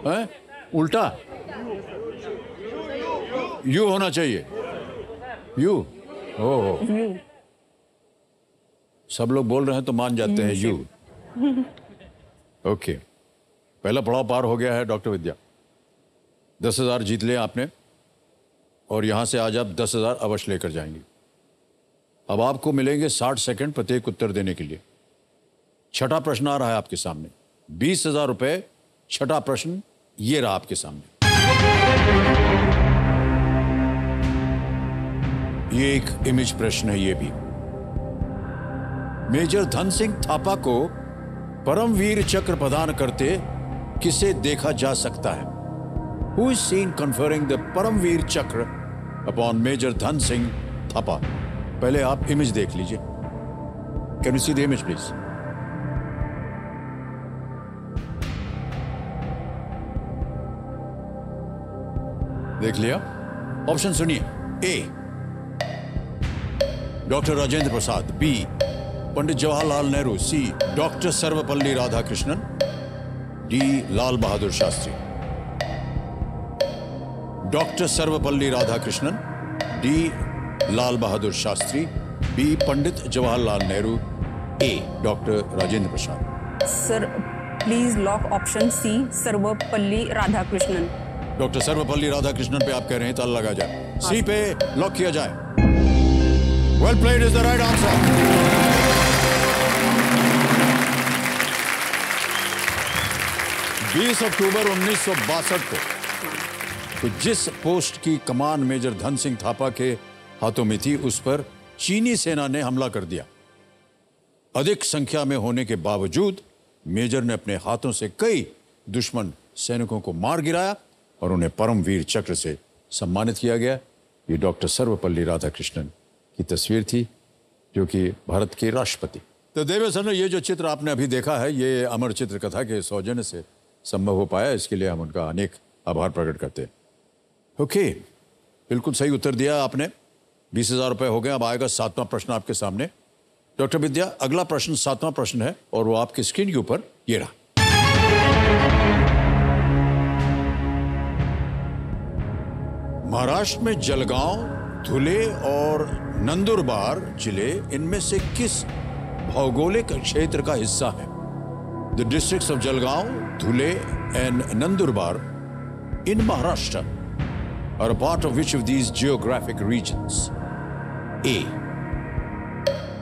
[SPEAKER 1] हैं? उल्टा यू होना चाहिए. यू. ओह, सब लोग बोल रहे हैं तो मान जाते हैं यू. ओके. पहला पड़ाव पार हो गया है डॉक्टर विद्या. 10,000 जीत लिया आपने और यहां से आज आप 10,000 अवश्य लेकर जाएंगे. अब आपको मिलेंगे 60 सेकंड प्रत्येक उत्तर देने के लिए. छठा प्रश्न आ रहा है आपके सामने. 20,000 रुपए. छठा प्रश्न ये रहा आपके सामने. ये एक इमेज प्रश्न है. ये भी मेजर धन सिंह थापा को परमवीर चक्र प्रदान करते किसे देखा जा सकता है? Who is seen conferring the Paramvir चक्र upon मेजर धन सिंह थापा? पहले आप इमेज देख लीजिए. Can you see the image please? देख लिया? ऑप्शन सुनिए. A. Doctor Rajendra Prasad. B. Pandit Jawaharlal Nehru. C. Doctor Sarvepalli Radhakrishnan. D. Lal Bahadur Shastri. Doctor Sarvepalli Radhakrishnan. D. Lal Bahadur Shastri. B. Pandit Jawaharlal Nehru. A. Doctor Rajendra Prasad.
[SPEAKER 5] Sir please lock option C Sarvepalli Radhakrishnan.
[SPEAKER 1] Doctor Sarvepalli Radhakrishnan पे आप कह रहे हैं, ताला लगा जाए. सी पे लॉक किया जाए. Well played is the right answer. बीस अक्टूबर 1962 को तो जिस पोस्ट की कमान मेजर धन सिंह थापा के हाथों में थी उस पर चीनी सेना ने हमला कर दिया. अधिक संख्या में होने के बावजूद मेजर ने अपने हाथों से कई दुश्मन सैनिकों को मार गिराया और उन्हें परमवीर चक्र से सम्मानित किया गया. ये डॉक्टर सर्वपल्ली राधाकृष्णन की तस्वीर थी, जो कि भारत के राष्ट्रपति. तो देवे सर, ये जो चित्र आपने अभी देखा है, ये अमर चित्र कथा के सौजन्य से संभव हो पाया. इसके लिए हम उनका अनेक आभार प्रकट करते हैं. ओके, बिल्कुल सही उत्तर दिया आपने. 20,000 रुपए हो गए. अब आएगा 7वां प्रश्न आपके सामने. डॉक्टर विद्या, अगला प्रश्न 7वां प्रश्न है और वो आपकी स्क्रीन के ऊपर ये रहा. महाराष्ट्र में जलगांव, धुले और नंदुरबार जिले इनमें से किस भौगोलिक क्षेत्र का हिस्सा है? The districts of Jalgaon, Dhule and Nandurbar in Maharashtra are a part of which of these geographic regions? A.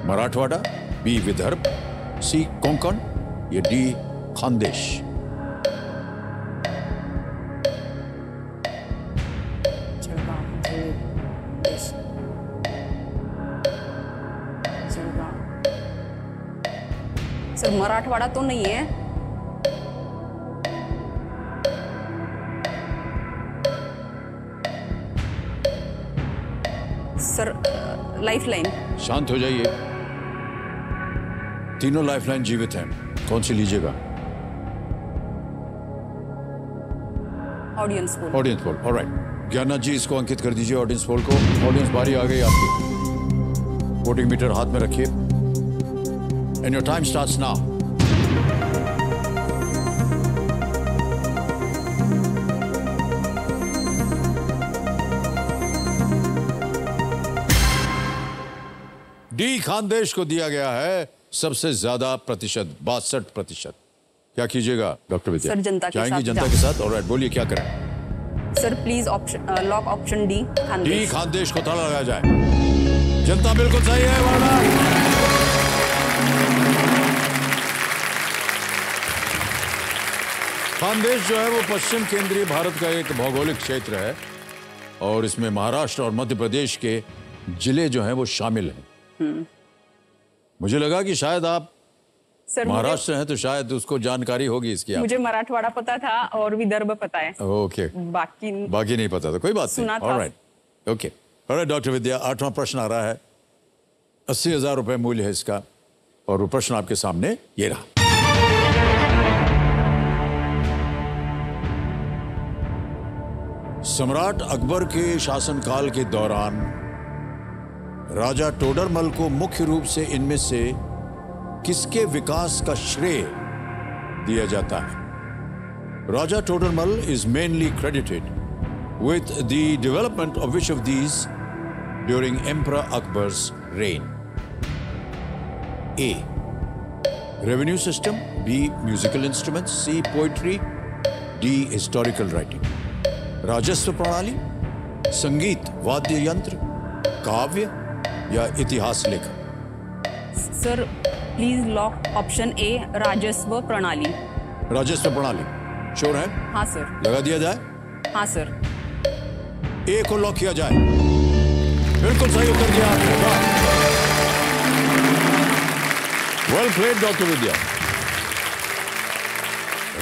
[SPEAKER 1] Marathwada. B. Vidarbha. C. Konkan या डी. खानदेश.
[SPEAKER 5] सर मराठवाड़ा तो नहीं है. Sir lifeline.
[SPEAKER 1] शांत हो जाइए. तीनों लाइफलाइन जीवित हैं. कौन सी लीजिएगा?
[SPEAKER 5] Audience poll.
[SPEAKER 1] Audience poll. Alright. ज्ञाना जी, इसको अंकित कर दीजिए ऑडियंस पोल को. ऑडियंस बारी आ गई आपकी. वोटिंग मीटर हाथ में रखिए. And your time starts now. D. Khandesh को दिया गया है सबसे ज्यादा प्रतिशत, 62%. क्या कीजिएगा डॉक्टर विद्या?
[SPEAKER 5] सर जनता के
[SPEAKER 1] जाएंगी
[SPEAKER 5] साथ
[SPEAKER 1] जनता के साथ. ऑलराइट, बोलिए क्या करें?
[SPEAKER 5] Sir please option lock option D Khandesh.
[SPEAKER 1] D. Khandesh को ताला लगाया जाए. जनता बिल्कुल सही है. वाला खानदेश जो है वो पश्चिम केंद्रीय भारत का एक भौगोलिक क्षेत्र है और इसमें महाराष्ट्र और मध्य प्रदेश के जिले जो हैं वो शामिल हैं। मुझे लगा कि शायद आप
[SPEAKER 5] सर
[SPEAKER 1] महाराष्ट्र हैं तो शायद उसको जानकारी होगी इसकी।
[SPEAKER 5] मुझे मराठवाड़ा पता था और विदर्भ पता है,
[SPEAKER 1] ओके,
[SPEAKER 5] बाकी
[SPEAKER 1] बाकी नहीं पता था, कोई बात नहीं।
[SPEAKER 5] सुना था।
[SPEAKER 1] ऑलराइट, ओके, ऑलराइट डॉक्टर विद्या, 8वां प्रश्न आ रहा है। 80,000 रुपए मूल्य है इसका और वो प्रश्न आपके सामने ये रहा। सम्राट अकबर के शासनकाल के दौरान राजा टोडरमल को मुख्य रूप से इनमें से किसके विकास का श्रेय दिया जाता है? Raja Todarmal is mainly credited with the development of which of these during Emperor Akbar's reign? A. Revenue system. B. Musical instruments. C. Poetry. D. Historical writing. राजस्व प्रणाली, संगीत, वाद्य यंत्र, काव्य या इतिहास लेखन?
[SPEAKER 5] सर प्लीज लॉक ऑप्शन ए, राजस्व प्रणाली।
[SPEAKER 1] राजस्व प्रणाली श्योर है?
[SPEAKER 5] हाँ सर।
[SPEAKER 1] लगा दिया जाए?
[SPEAKER 5] हाँ सर।
[SPEAKER 1] ए को लॉक किया जाए। बिल्कुल सही उत्तर दिया आपने, वेल प्लेड डॉक्टर विद्या।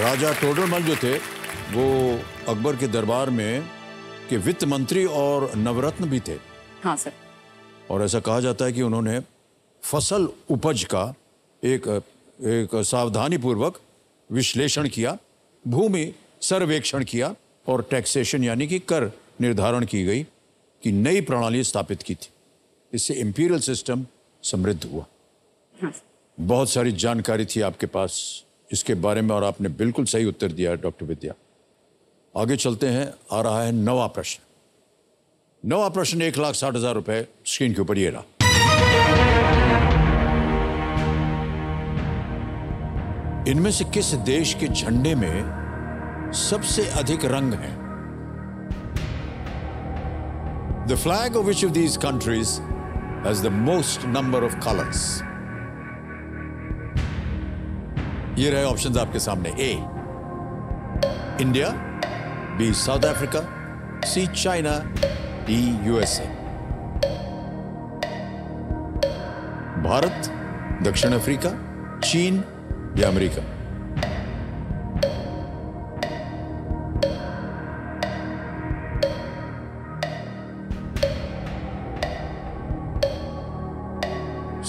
[SPEAKER 1] राजा टोडरमल जो थे वो अकबर के दरबार में के वित्त मंत्री और नवरत्न भी थे।
[SPEAKER 5] हाँ सर।
[SPEAKER 1] और ऐसा कहा जाता है कि उन्होंने फसल उपज का एक सावधानी पूर्वक विश्लेषण किया, भूमि सर्वेक्षण किया और टैक्सेशन यानी कि कर निर्धारण की गई कि नई प्रणाली स्थापित की थी। इससे इंपीरियल सिस्टम समृद्ध हुआ।
[SPEAKER 5] हाँ।
[SPEAKER 1] बहुत सारी जानकारी थी आपके पास इसके बारे में और आपने बिल्कुल सही उत्तर दिया डॉक्टर विद्या। आगे चलते हैं, आ रहा है 9वां प्रश्न। 9वां प्रश्न 1,60,000 रुपए स्क्रीन के ऊपर ये रहा। इनमें से किस देश के झंडे में सबसे अधिक रंग हैं? The flag of which of these countries has the most number of colors? ये रहे ऑप्शंस आपके सामने। A. India, B. South Africa, C. China, D. USA। Bharat, दक्षिण अफ्रीका, चीन या अमेरिका?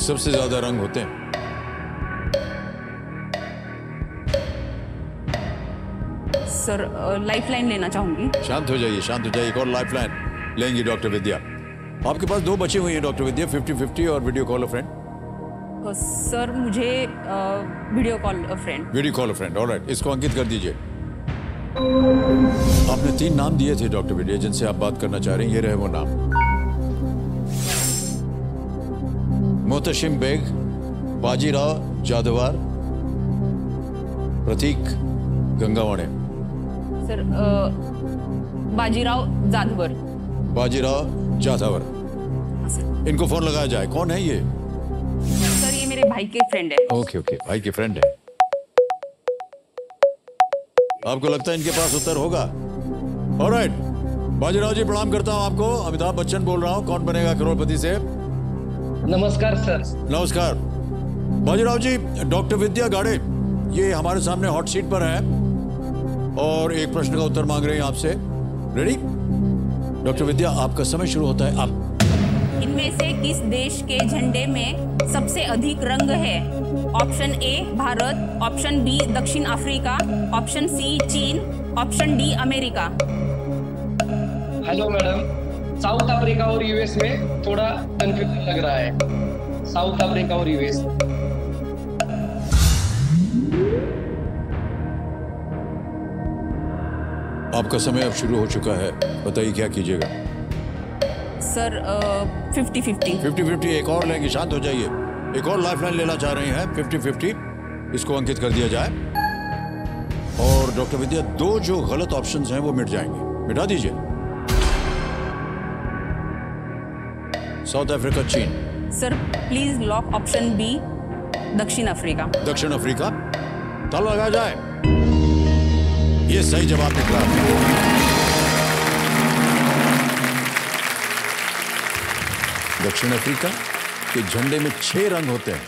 [SPEAKER 1] सबसे ज्यादा रंग होते हैं?
[SPEAKER 5] सर लाइफलाइन लेना चाहूंगी।
[SPEAKER 1] शांत हो जाइए, शांत हो जाइए। एक और लाइफलाइन लेंगे डॉक्टर विद्या। आपके पास 2 बचे हुए हैं डॉक्टर विद्या, 50-50 और video call a friend.
[SPEAKER 5] Sir मुझे video call a friend.
[SPEAKER 1] Video call a friend, alright, इसको अंकित कर दीजिए। आपने 3 नाम दिए थे डॉक्टर विद्या जिनसे आप बात करना चाह रहे हैं, ये रहे वो नाम। मोहतशिम बेग, बाजीराव जादवार, प्रतीक गंगावणे।
[SPEAKER 5] सर बाजीराव जाधवर।
[SPEAKER 1] बाजीराव जाधवर। इनको फोन लगाया जाए। कौन है ये?
[SPEAKER 5] सर ये मेरे भाई के फ्रेंड है।
[SPEAKER 1] ओके ओके, भाई के फ्रेंड है। आपको लगता है इनके पास उत्तर होगा? ऑलराइट, बाजीराव जी प्रणाम करता हूं आपको। अमिताभ बच्चन बोल रहा हूं, कौन बनेगा करोड़पति से।
[SPEAKER 6] नमस्कार सर।
[SPEAKER 1] नमस्कार बाजीराव जी। डॉक्टर विद्या गाड़े ये हमारे सामने हॉट सीट पर है और एक प्रश्न का उत्तर मांग रहे हैं आपसे। रेडी? डॉक्टर विद्या आपका समय शुरू होता है अब।
[SPEAKER 5] इनमें से किस देश के झंडे में सबसे अधिक रंग है? Option A Bharat, option B दक्षिण अफ्रीका, ऑप्शन सी चीन, option D America.
[SPEAKER 6] Hello madam, South Africa और यूएस में थोड़ा कंफ्यूजन लग रहा है। साउथ अफ्रीका और यूएस।
[SPEAKER 1] आपका समय अब शुरू हो चुका है, बताइए क्या कीजिएगा।
[SPEAKER 5] सर 50-50।
[SPEAKER 1] 50-50 एक और लेंगे, शांत हो जाइए। एक और लाइफलाइन लेना चाह रहे हैं, 50-50, इसको अंकित कर दिया जाए। और डॉक्टर विद्या 2 जो गलत ऑप्शंस हैं वो मिट जाएंगे, मिटा दीजिए। साउथ अफ्रीका, चीन।
[SPEAKER 5] Sir please lock option B, दक्षिण अफ्रीका।
[SPEAKER 1] दक्षिण अफ्रीका। ताला लगाया जाए। ये सही जवाब निकला। दक्षिण अफ्रीका के झंडे में 6 रंग होते हैं,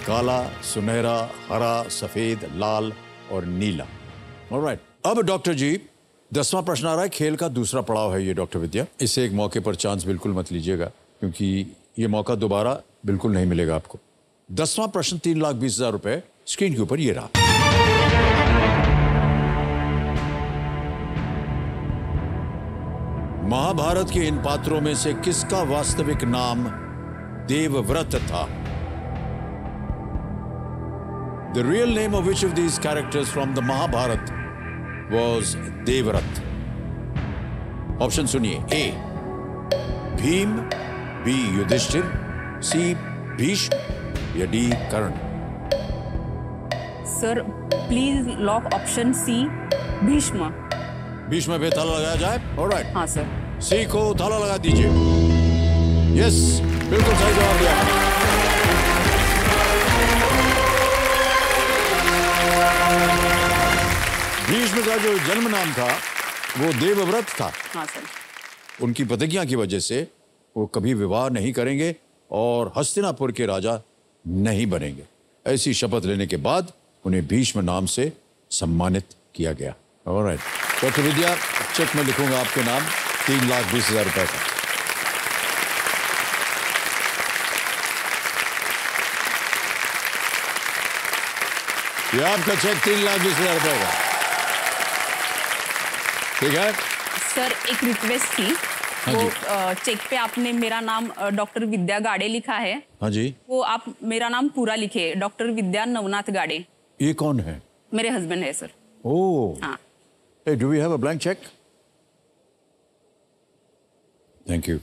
[SPEAKER 1] काला, सुनहरा, हरा, सफेद, लाल और नीला। ऑलराइट, अब डॉक्टर जी 10वां प्रश्न आ रहा है, खेल का दूसरा पड़ाव है ये डॉक्टर विद्या। इसे एक मौके पर चांस बिल्कुल मत लीजिएगा, क्योंकि ये मौका दोबारा बिल्कुल नहीं मिलेगा आपको। 10वां प्रश्न 3,20,000 रुपए स्क्रीन के ऊपर ये रहा। महाभारत के इन पात्रों में से किसका वास्तविक नाम देवव्रत था? The real name of which of these characters from the Mahabharata was Devrat? Option सुनिए। A Bhim, B Yudhishthir, C Bhishma या D Karna.
[SPEAKER 5] Sir please lock option C Bhishma.
[SPEAKER 1] Bhishma पे ताला लगाया जाए। ऑलराइट,
[SPEAKER 5] हाँ सर।
[SPEAKER 1] सी को ताला लगा दीजिए। यस, बिल्कुल सही जवाब दिया। भीष्म का जो जन्म नाम था वो देवव्रत था।
[SPEAKER 5] हाँ सर।
[SPEAKER 1] उनकी प्रतिज्ञा की वजह से वो कभी विवाह नहीं करेंगे और हस्तिनापुर के राजा नहीं बनेंगे। ऐसी शपथ लेने के बाद उन्हें भीष्म नाम से सम्मानित किया गया। ऑलराइट डॉक्टर विद्या, चेक में लिखूंगा आपके नाम 3,20,000 रुपए का। ये आपका चेक 3,20,000 रुपए का। ठीक है
[SPEAKER 5] सर, एक रिक्वेस्ट थी।
[SPEAKER 1] हाँ
[SPEAKER 5] वो
[SPEAKER 1] जी।
[SPEAKER 5] चेक पे आपने मेरा नाम डॉक्टर विद्या गाड़े लिखा है,
[SPEAKER 1] हाँ जी।
[SPEAKER 5] वो आप मेरा नाम पूरा लिखे, डॉक्टर विद्या नवनाथ गाड़े।
[SPEAKER 1] ये कौन है?
[SPEAKER 5] मेरे हस्बैंड है सर।
[SPEAKER 1] ओह,
[SPEAKER 5] हाँ।
[SPEAKER 1] hey, do we have a blank check? Thank you.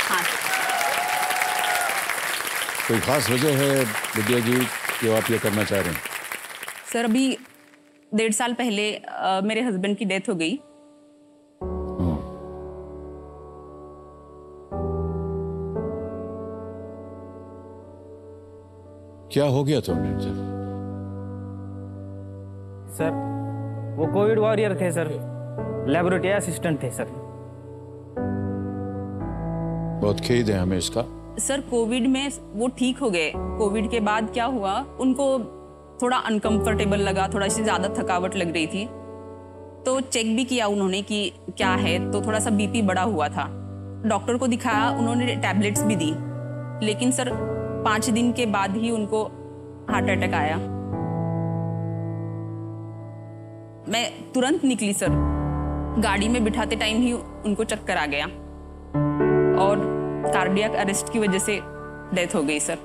[SPEAKER 5] हाँ
[SPEAKER 1] कोई खास वजह है विद्या जी जो आप ये करना चाह रहे हैं?
[SPEAKER 5] सर, अभी 1.5 साल पहले मेरे हस्बैंड की डेथ हो गई।
[SPEAKER 1] क्या हो गया था उन्हें सर?
[SPEAKER 7] सर वो कोविड वॉरियर थे सर, लेबोरेटरी असिस्टेंट थे सर।
[SPEAKER 1] बहुत खेद है हमें इसका।
[SPEAKER 5] सर कोविड में वो ठीक हो गए। कोविड के बाद क्या हुआ, उनको थोड़ा अनकंफर्टेबल लगा, थोड़ा सी ज़्यादा थकावट लग रही थी, तो चेक भी किया उन्होंने कि क्या है, तो थोड़ा सा बीपी बढ़ा हुआ था। डॉक्टर को दिखाया, उन्होंने टैबलेट्स भी दी, लेकिन सर 5 दिन के बाद ही उनको हार्ट अटैक आया। मैं तुरंत निकली सर, गाड़ी में बिठाते टाइम ही उनको चक्कर आ गया और कार्डियक अरेस्ट की वजह से डेथ हो गई सर।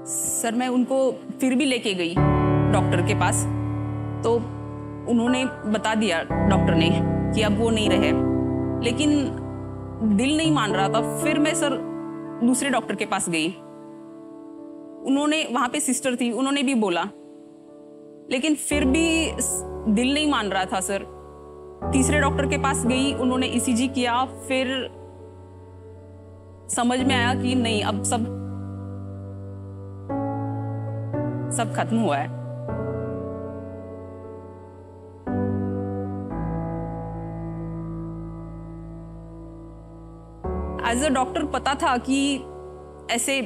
[SPEAKER 5] सर मैं उनको फिर भी लेके गई डॉक्टर के पास, तो उन्होंने बता दिया डॉक्टर ने कि अब वो नहीं रहे, लेकिन दिल नहीं मान रहा था। फिर मैं सर दूसरे डॉक्टर के पास गई, उन्होंने, वहां पे सिस्टर थी, उन्होंने भी बोला, लेकिन फिर भी दिल नहीं मान रहा था सर। तीसरे डॉक्टर के पास गई, उन्होंने ईसीजी किया, फिर समझ में आया कि नहीं, अब सब खत्म हुआ है। एज अ डॉक्टर पता था कि ऐसे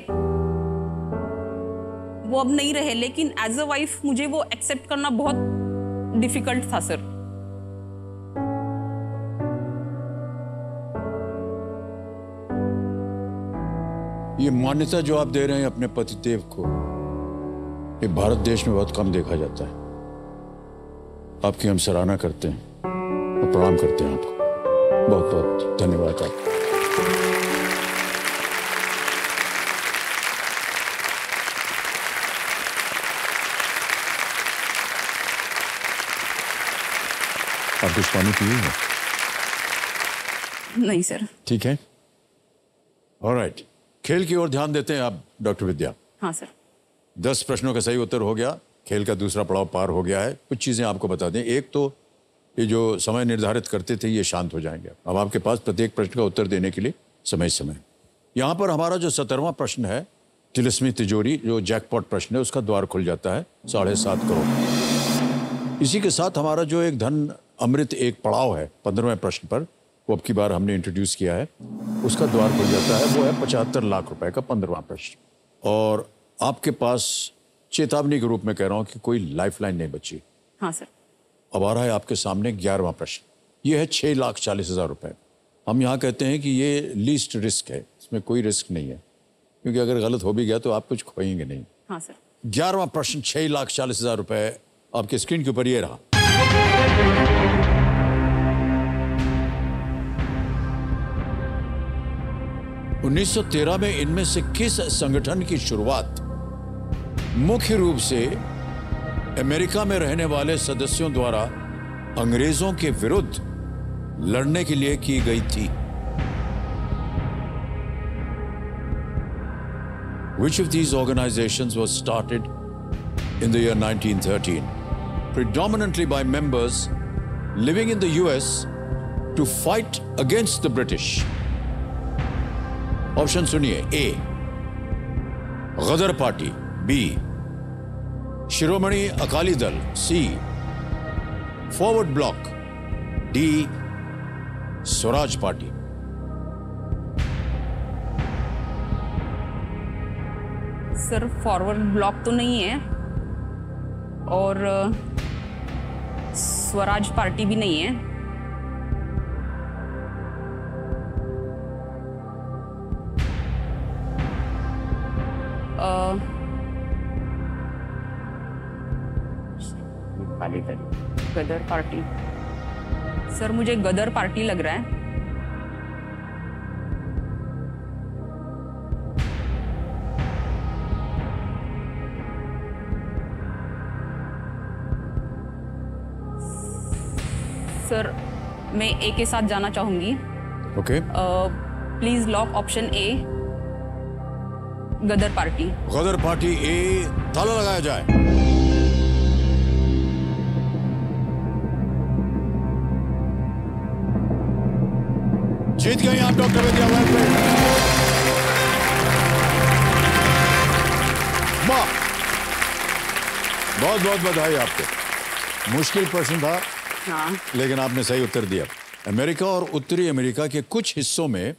[SPEAKER 5] वो अब नहीं रहे, लेकिन एज अ वाइफ मुझे वो एक्सेप्ट करना बहुत डिफिकल्ट था सर।
[SPEAKER 1] ये मान्यता जो आप दे रहे हैं अपने पतिदेव को, ये भारत देश में बहुत कम देखा जाता है। आपकी हम सराहना करते हैं और प्रणाम करते हैं आपको। बहुत बहुत धन्यवाद आपका। आप कुछ पानी पिए हैं?
[SPEAKER 5] नहीं सर।
[SPEAKER 1] ठीक है, ऑलराइट। खेल की ओर ध्यान देते हैं आप डॉक्टर विद्या।
[SPEAKER 5] हाँ सर।
[SPEAKER 1] 10 प्रश्नों का सही उत्तर हो गया खेल का दूसरा पड़ाव पार हो गया है। कुछ चीज़ें आपको बता दें। एक तो ये जो समय निर्धारित करते थे ये शांत हो जाएंगे। अब आपके पास प्रत्येक प्रश्न का उत्तर देने के लिए समय। यहाँ पर हमारा जो 17वां प्रश्न है, तिलिस्मी तिजोरी, जो जैकपॉट प्रश्न है, उसका द्वार खुल जाता है 7.5 करोड़। इसी के साथ हमारा जो एक धन अमृत एक पड़ाव है 15वें प्रश्न पर, वो अब की बार हमने इंट्रोड्यूस किया है, उसका द्वार खुल जाता है। वो है 75 लाख रुपए का 15वां प्रश्न। और आपके पास चेतावनी के रूप में कह रहा हूं कि कोई लाइफलाइन नहीं बची।
[SPEAKER 5] हाँ सर।
[SPEAKER 1] अब आ रहा है आपके सामने 11वां प्रश्न। ये है 6,40,000 रुपए। हम यहाँ कहते हैं कि ये लीस्ट रिस्क है, इसमें कोई रिस्क नहीं है, क्योंकि अगर गलत हो भी गया तो आप कुछ खोएंगे नहीं।
[SPEAKER 5] हाँ सर।
[SPEAKER 1] 11वां प्रश्न 6,40,000 रुपए आपके स्क्रीन के ऊपर ये रहा। – 1913 में इनमें से किस संगठन की शुरुआत मुख्य रूप से अमेरिका में रहने वाले सदस्यों द्वारा अंग्रेजों के विरुद्ध लड़ने के लिए की गई थी? Which of these organizations was started in the year 1913, predominantly by members living in the US to fight against the British? Option सुनिए। A, Ghadar party. B, Shiromani Akali Dal. C, Forward Bloc. D, Swaraj party.
[SPEAKER 5] Sir Forward Bloc तो नहीं है और Swaraj party भी नहीं है। गदर party. Sir मुझे गदर party लग रहा है। सर मैं ए के साथ जाना चाहूंगी।
[SPEAKER 1] Okay.
[SPEAKER 5] Please lock option A, Ghadar party.
[SPEAKER 1] Ghadar party A, ताला लगाया जाए। जीत गए आप डॉक्टर विद्या। वाह, बहुत बहुत बधाई आपको। मुश्किल प्रश्न था,
[SPEAKER 5] हाँ।
[SPEAKER 1] लेकिन आपने सही उत्तर दिया। अमेरिका और उत्तरी अमेरिका के कुछ हिस्सों में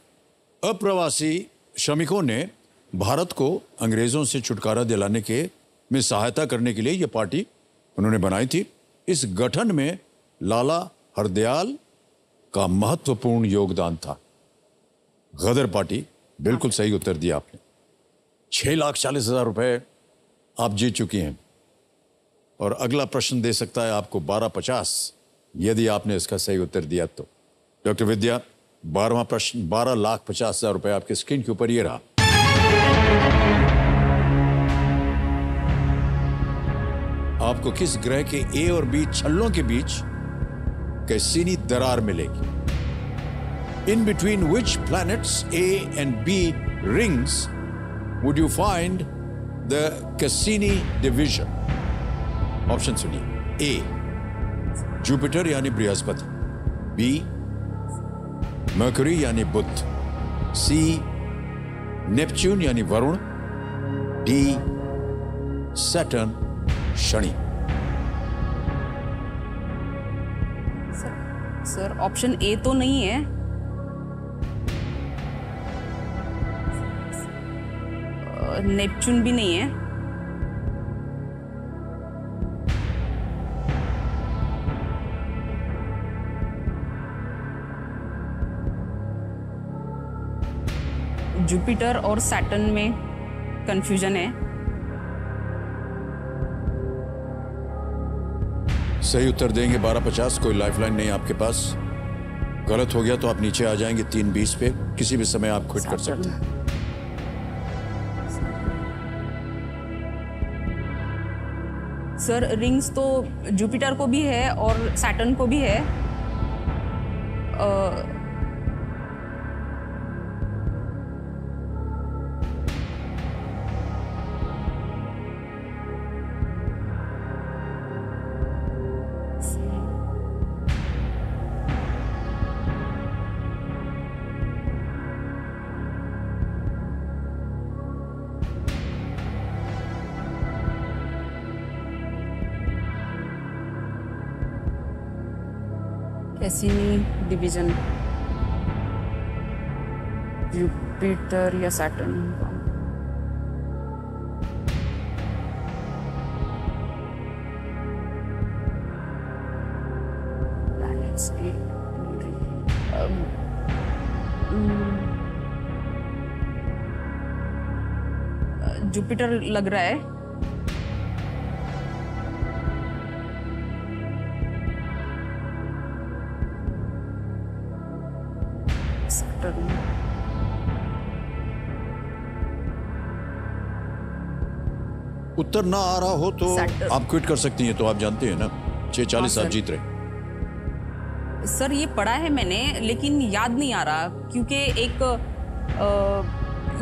[SPEAKER 1] अप्रवासी श्रमिकों ने भारत को अंग्रेजों से छुटकारा दिलाने के में सहायता करने के लिए यह पार्टी उन्होंने बनाई थी। इस गठन में लाला हरदयाल का महत्वपूर्ण योगदान था। गदर पार्टी, बिल्कुल सही उत्तर दिया आपने। 6,40,000 रुपए आप जीत चुकी हैं और अगला प्रश्न दे सकता है आपको 12,50 यदि आपने इसका सही उत्तर दिया तो। डॉक्टर विद्या, 12वां प्रश्न 12,50,000 रुपए आपके स्क्रीन के ऊपर ये रहा। आपको किस ग्रह के ए और बी छल्लों के बीच कैसीनी दरार मिलेगी? In between which planets A and B rings would you find the Cassini division? Option सुनिए। ए, जुपिटर यानी बृहस्पति। बी, मर्क्यूरी यानी बुध। सी, नेपच्यून यानी Varun. D, Saturn Shani.
[SPEAKER 5] Sir option ए तो नहीं है। नेपच्यून भी नहीं है। जुपिटर और सैटर्न में कंफ्यूजन है।
[SPEAKER 1] सही उत्तर देंगे 12,50। कोई लाइफलाइन नहीं आपके पास। गलत हो गया तो आप नीचे आ जाएंगे 3:20 पे। किसी भी समय आप क्विट कर सकते हैं।
[SPEAKER 5] सर रिंग्स तो जुपिटर को भी है और सैटर्न को भी है। कैसिनी डिवीजन, जुपिटर या सैटर्न। जुपिटर लग रहा है। सैटर्न,
[SPEAKER 1] उत्तर ना आ रहा हो तो
[SPEAKER 5] Saturn।
[SPEAKER 1] आप क्विट कर सकती हैं, तो आप जानते हैं ना 6:40
[SPEAKER 5] हाँ,
[SPEAKER 1] आप जीत रहे।
[SPEAKER 5] सर ये पढ़ा है मैंने, लेकिन याद नहीं आ रहा, क्योंकि एक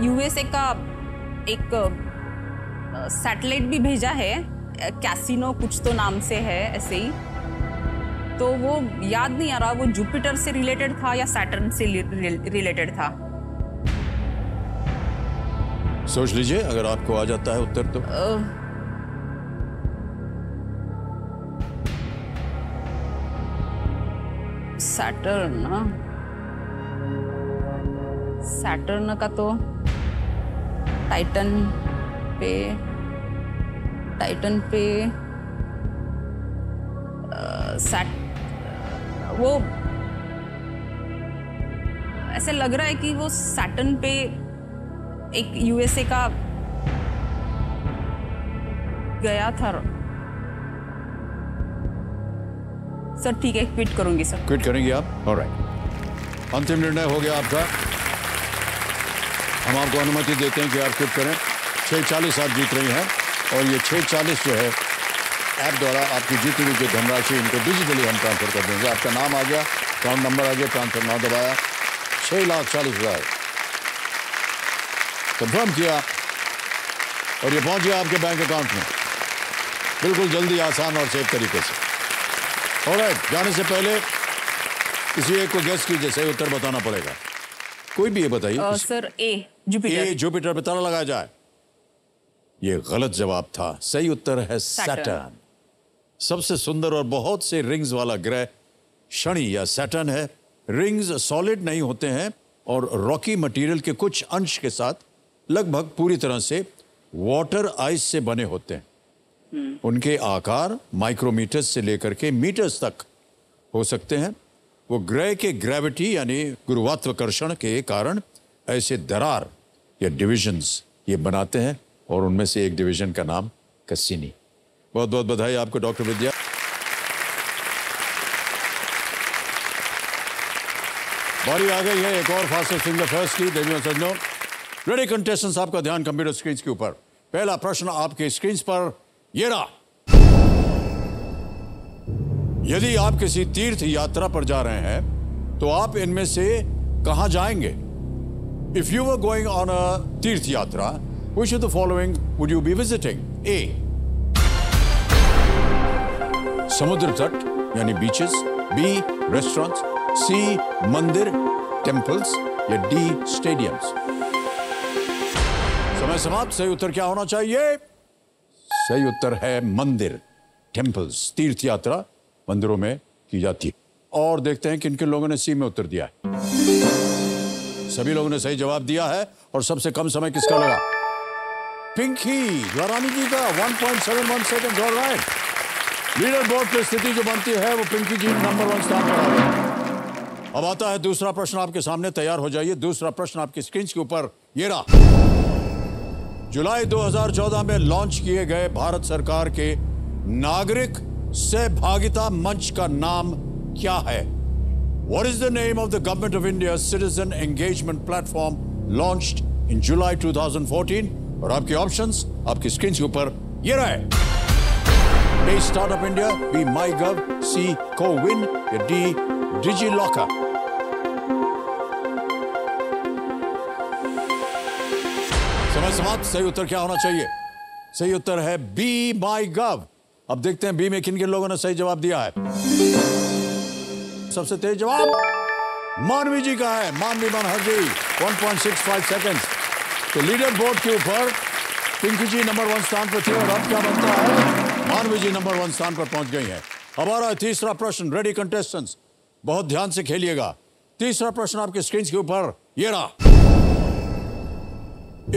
[SPEAKER 5] यूएसए का एक सैटेलाइट भी भेजा है, कैसिनो कुछ तो नाम से है ऐसे ही, तो वो याद नहीं आ रहा वो जुपिटर से रिलेटेड था या सैटर्न से रिलेटेड था।
[SPEAKER 1] सोच लीजिए, अगर आपको आ जाता है उत्तर तो। सैटर्न का तो टाइटन पे वो ऐसे लग रहा है कि वो सैटर्न पे एक यूएसए का गया था। सर ठीक है, क्विट करूंगी सर। क्विट करेंगे आप? ऑलराइट, अंतिम निर्णय हो गया आपका। हम आपको अनुमति देते हैं कि आप क्विट करें। 6:40 आप जीत रही हैं, और ये 6:40 जो है ऐप द्वारा आपकी जीती हुई जो धनराशि इनको डिजिटली हम ट्रांसफर कर देंगे। आपका नाम आ गया, अकाउंट नंबर आ गया, ट्रांसफर नाउ दबाया, 6,40,000 कंफर्म किया, और ये पहुंच गया आपके बैंक अकाउंट में बिल्कुल जल्दी, आसान और सेफ तरीके से। ऑलराइट, जाने से पहले किसी एक को गेस कीजिए, सही उत्तर बताना पड़ेगा। कोई भी ये बताइए।
[SPEAKER 5] सर ए जुपिटर
[SPEAKER 1] पे ताला लगाया जाए। ये गलत जवाब था, सही उत्तर है सैटर्न। सबसे सुंदर और बहुत से रिंग्स वाला ग्रह शनि या सैटर्न है। रिंग्स सॉलिड नहीं होते हैं और रॉकी मटेरियल के कुछ अंश के साथ लगभग पूरी तरह से वाटर आइस से बने होते हैं। उनके आकार माइक्रोमीटर्स से लेकर के मीटर्स तक हो सकते हैं। वो ग्रह के ग्रेविटी यानी गुरुत्वाकर्षण के कारण ऐसे दरार या डिविजन्स ये बनाते हैं, और उनमें से एक डिवीजन का नाम कैसिनी। बहुत बहुत बधाई आपको डॉक्टर विद्या। बारी आ गई है एक और फास्टेस्ट फिंगर फर्स्ट की। देवियों सज्जनों, रेडी कंटेस्टेंट्स, आपका ध्यान कंप्यूटर स्क्रीन के ऊपर। पहला प्रश्न आपके स्क्रीन पर ये रहा। यदि आप किसी तीर्थ यात्रा पर जा रहे हैं तो आप इनमें से कहां जाएंगे? If you were going on a तीर्थ यात्रा, which of the following would you be visiting? A, समुद्र तट यानी बीचेस, B, रेस्टोरेंट्स, C, मंदिर टेम्पल्स, या D, स्टेडियम्स। समय समाप्त। सही उत्तर क्या होना चाहिए? सही उत्तर है मंदिर, टेम्पल्स। तीर्थ यात्रा मंदिरों में की जाती है। और देखते हैं किन किन लोगों ने C में उत्तर दिया है। सभी लोगों ने सही जवाब दिया है, और सबसे कम समय किसका लगा? पिंकी द्वारानी जी का 1.71 सेकंड। ऑलराइट, लीडर बोर्ड की स्थिति जो बनती है वो पिंकी जी नंबर 1 स्थान पर आ गए। अब आता है दूसरा प्रश्न आपके सामने, तैयार हो जाइए। दूसरा प्रश्न आपकी स्क्रीन के ऊपर ये रहा। जुलाई 2014 में लॉन्च किए गए भारत सरकार के नागरिक सहभागिता मंच का नाम क्या है? What is the name of the Government of India's Citizen Engagement Platform launched in July 2014? और आपके ऑप्शंस आपकी स्क्रीन के ऊपर ये रहे। A, Startup India, B, MyGov, C, CoWin, या D, DigiLocker। समय समाप्त। सही उत्तर क्या होना चाहिए? सही उत्तर है B, MyGov। अब देखते हैं B में किन किन लोगों ने सही जवाब दिया है। सबसे तेज जवाब मानवी जी का है। मानवी मनहर जी 1.65 सेकंड्स। तो लीडर बोर्ड के ऊपर पिंकी जी नंबर 1 स्थान पर थे, और अब क्या बनता है? मानवी जी नंबर 1 स्थान पर पहुंच गई हैं। अब आ रहा है तीसरा प्रश्न। रेडी कंटेस्टेंट्स, बहुत ध्यान से खेलिएगा। तीसरा प्रश्न आपके स्क्रीन के ऊपर ये रहा।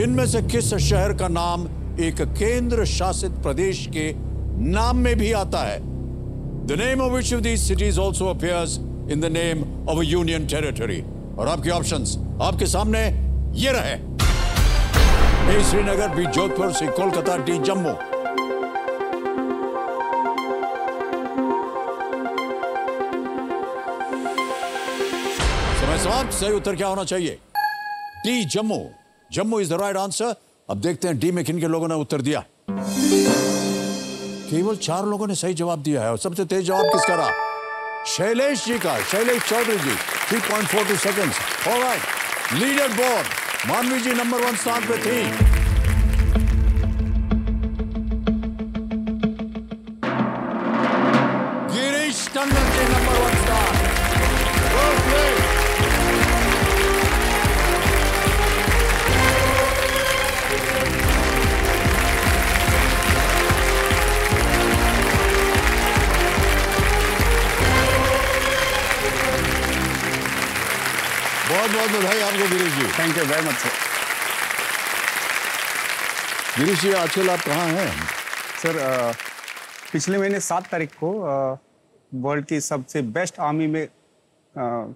[SPEAKER 1] इनमें से किस शहर का नाम एक केंद्र शासित प्रदेश के नाम में भी आता है? The name of which of these cities also appears in the name of a union territory? और आपके ऑप्शंस आपके सामने ये रहे। ए श्रीनगर, बी जोधपुर, सी कोलकाता, डी जम्मू। समय समाप्त। सही उत्तर क्या होना चाहिए? D Jammu. Jammu is the right answer. अब देखते हैं डी में किन के लोगों ने उत्तर दिया। केवल 4 लोगों ने सही जवाब दिया है और सबसे तेज जवाब किसका रहा? शैलेश जी का, शैलेश चौधरी जी। 3.42 सेकंड्स। ऑलराइट, लीडर बोर्ड मानवी जी नंबर 1 स्थान पे थी। गिरीश टंडन जी नंबर 1 स्थान। Well played. बहुत बहुत बधाई आपको Girish ji.
[SPEAKER 8] Thank you very much sir.
[SPEAKER 1] Girish ji, आजकल आप कहाँ हैं?
[SPEAKER 8] सर पिछले महीने 7 तारीख को वर्ल्ड की सबसे बेस्ट आर्मी में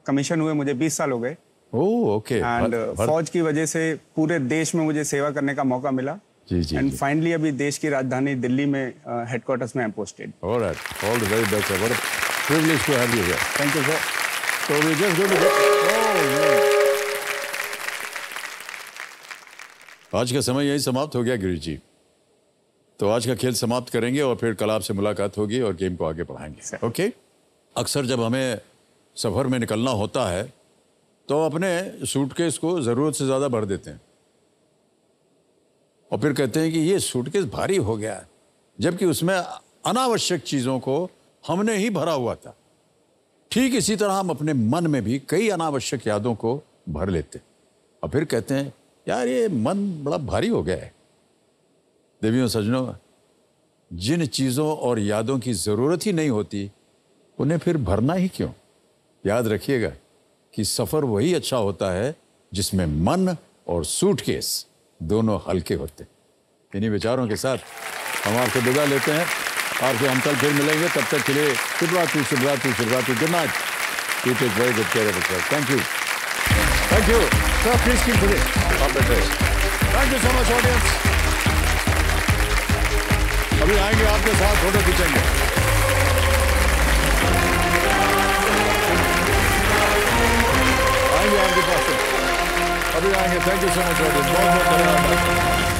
[SPEAKER 8] कमीशन हुए। मुझे 20 साल हो गए।
[SPEAKER 1] Oh okay.
[SPEAKER 8] एंड फौज की वजह से पूरे देश में मुझे सेवा करने का मौका मिला।
[SPEAKER 1] जी जी।
[SPEAKER 8] एंड फाइनली अभी देश की राजधानी दिल्ली में हेडक्वार्टर्स में I am posted.
[SPEAKER 1] Alright, all the very best. What a privilege to have you here.
[SPEAKER 8] Thank you sir.
[SPEAKER 1] So we just going to go. आज का समय यही समाप्त हो गया गिरीश जी। तो आज का खेल समाप्त करेंगे और फिर कल आपसे मुलाकात होगी और गेम को आगे बढ़ाएंगे। ओके? अक्सर जब हमें सफर में निकलना होता है तो अपने सूटकेस को जरूरत से ज्यादा भर देते हैं और फिर कहते हैं कि ये सूटकेस भारी हो गया है, जबकि उसमें अनावश्यक चीजों को हमने ही भरा हुआ था। ठीक इसी तरह हम अपने मन में भी कई अनावश्यक यादों को भर लेते और फिर कहते हैं यार ये मन बड़ा भारी हो गया है। देवियों सज्जनों, जिन चीज़ों और यादों की ज़रूरत ही नहीं होती उन्हें फिर भरना ही क्यों? याद रखिएगा कि सफ़र वही अच्छा होता है जिसमें मन और सूटकेस दोनों हल्के होते। इन्हीं विचारों के साथ हम आपसे विदा लेते हैं। आपसे हम कल फिर मिलेंगे। तब तक के लिए शुभरात्रि, शुभरात्रि, शुभरात्रि। Good night. You take very good care of yourself. Thank you. Thank you sir. Please keep today. Thank you so much audience. अभी आएंगे आपके साथ, फोटो खींचेंगे। आएंगे आपके पास, अभी आएंगे। Thank you so much audience. बहुत बहुत धन्यवाद।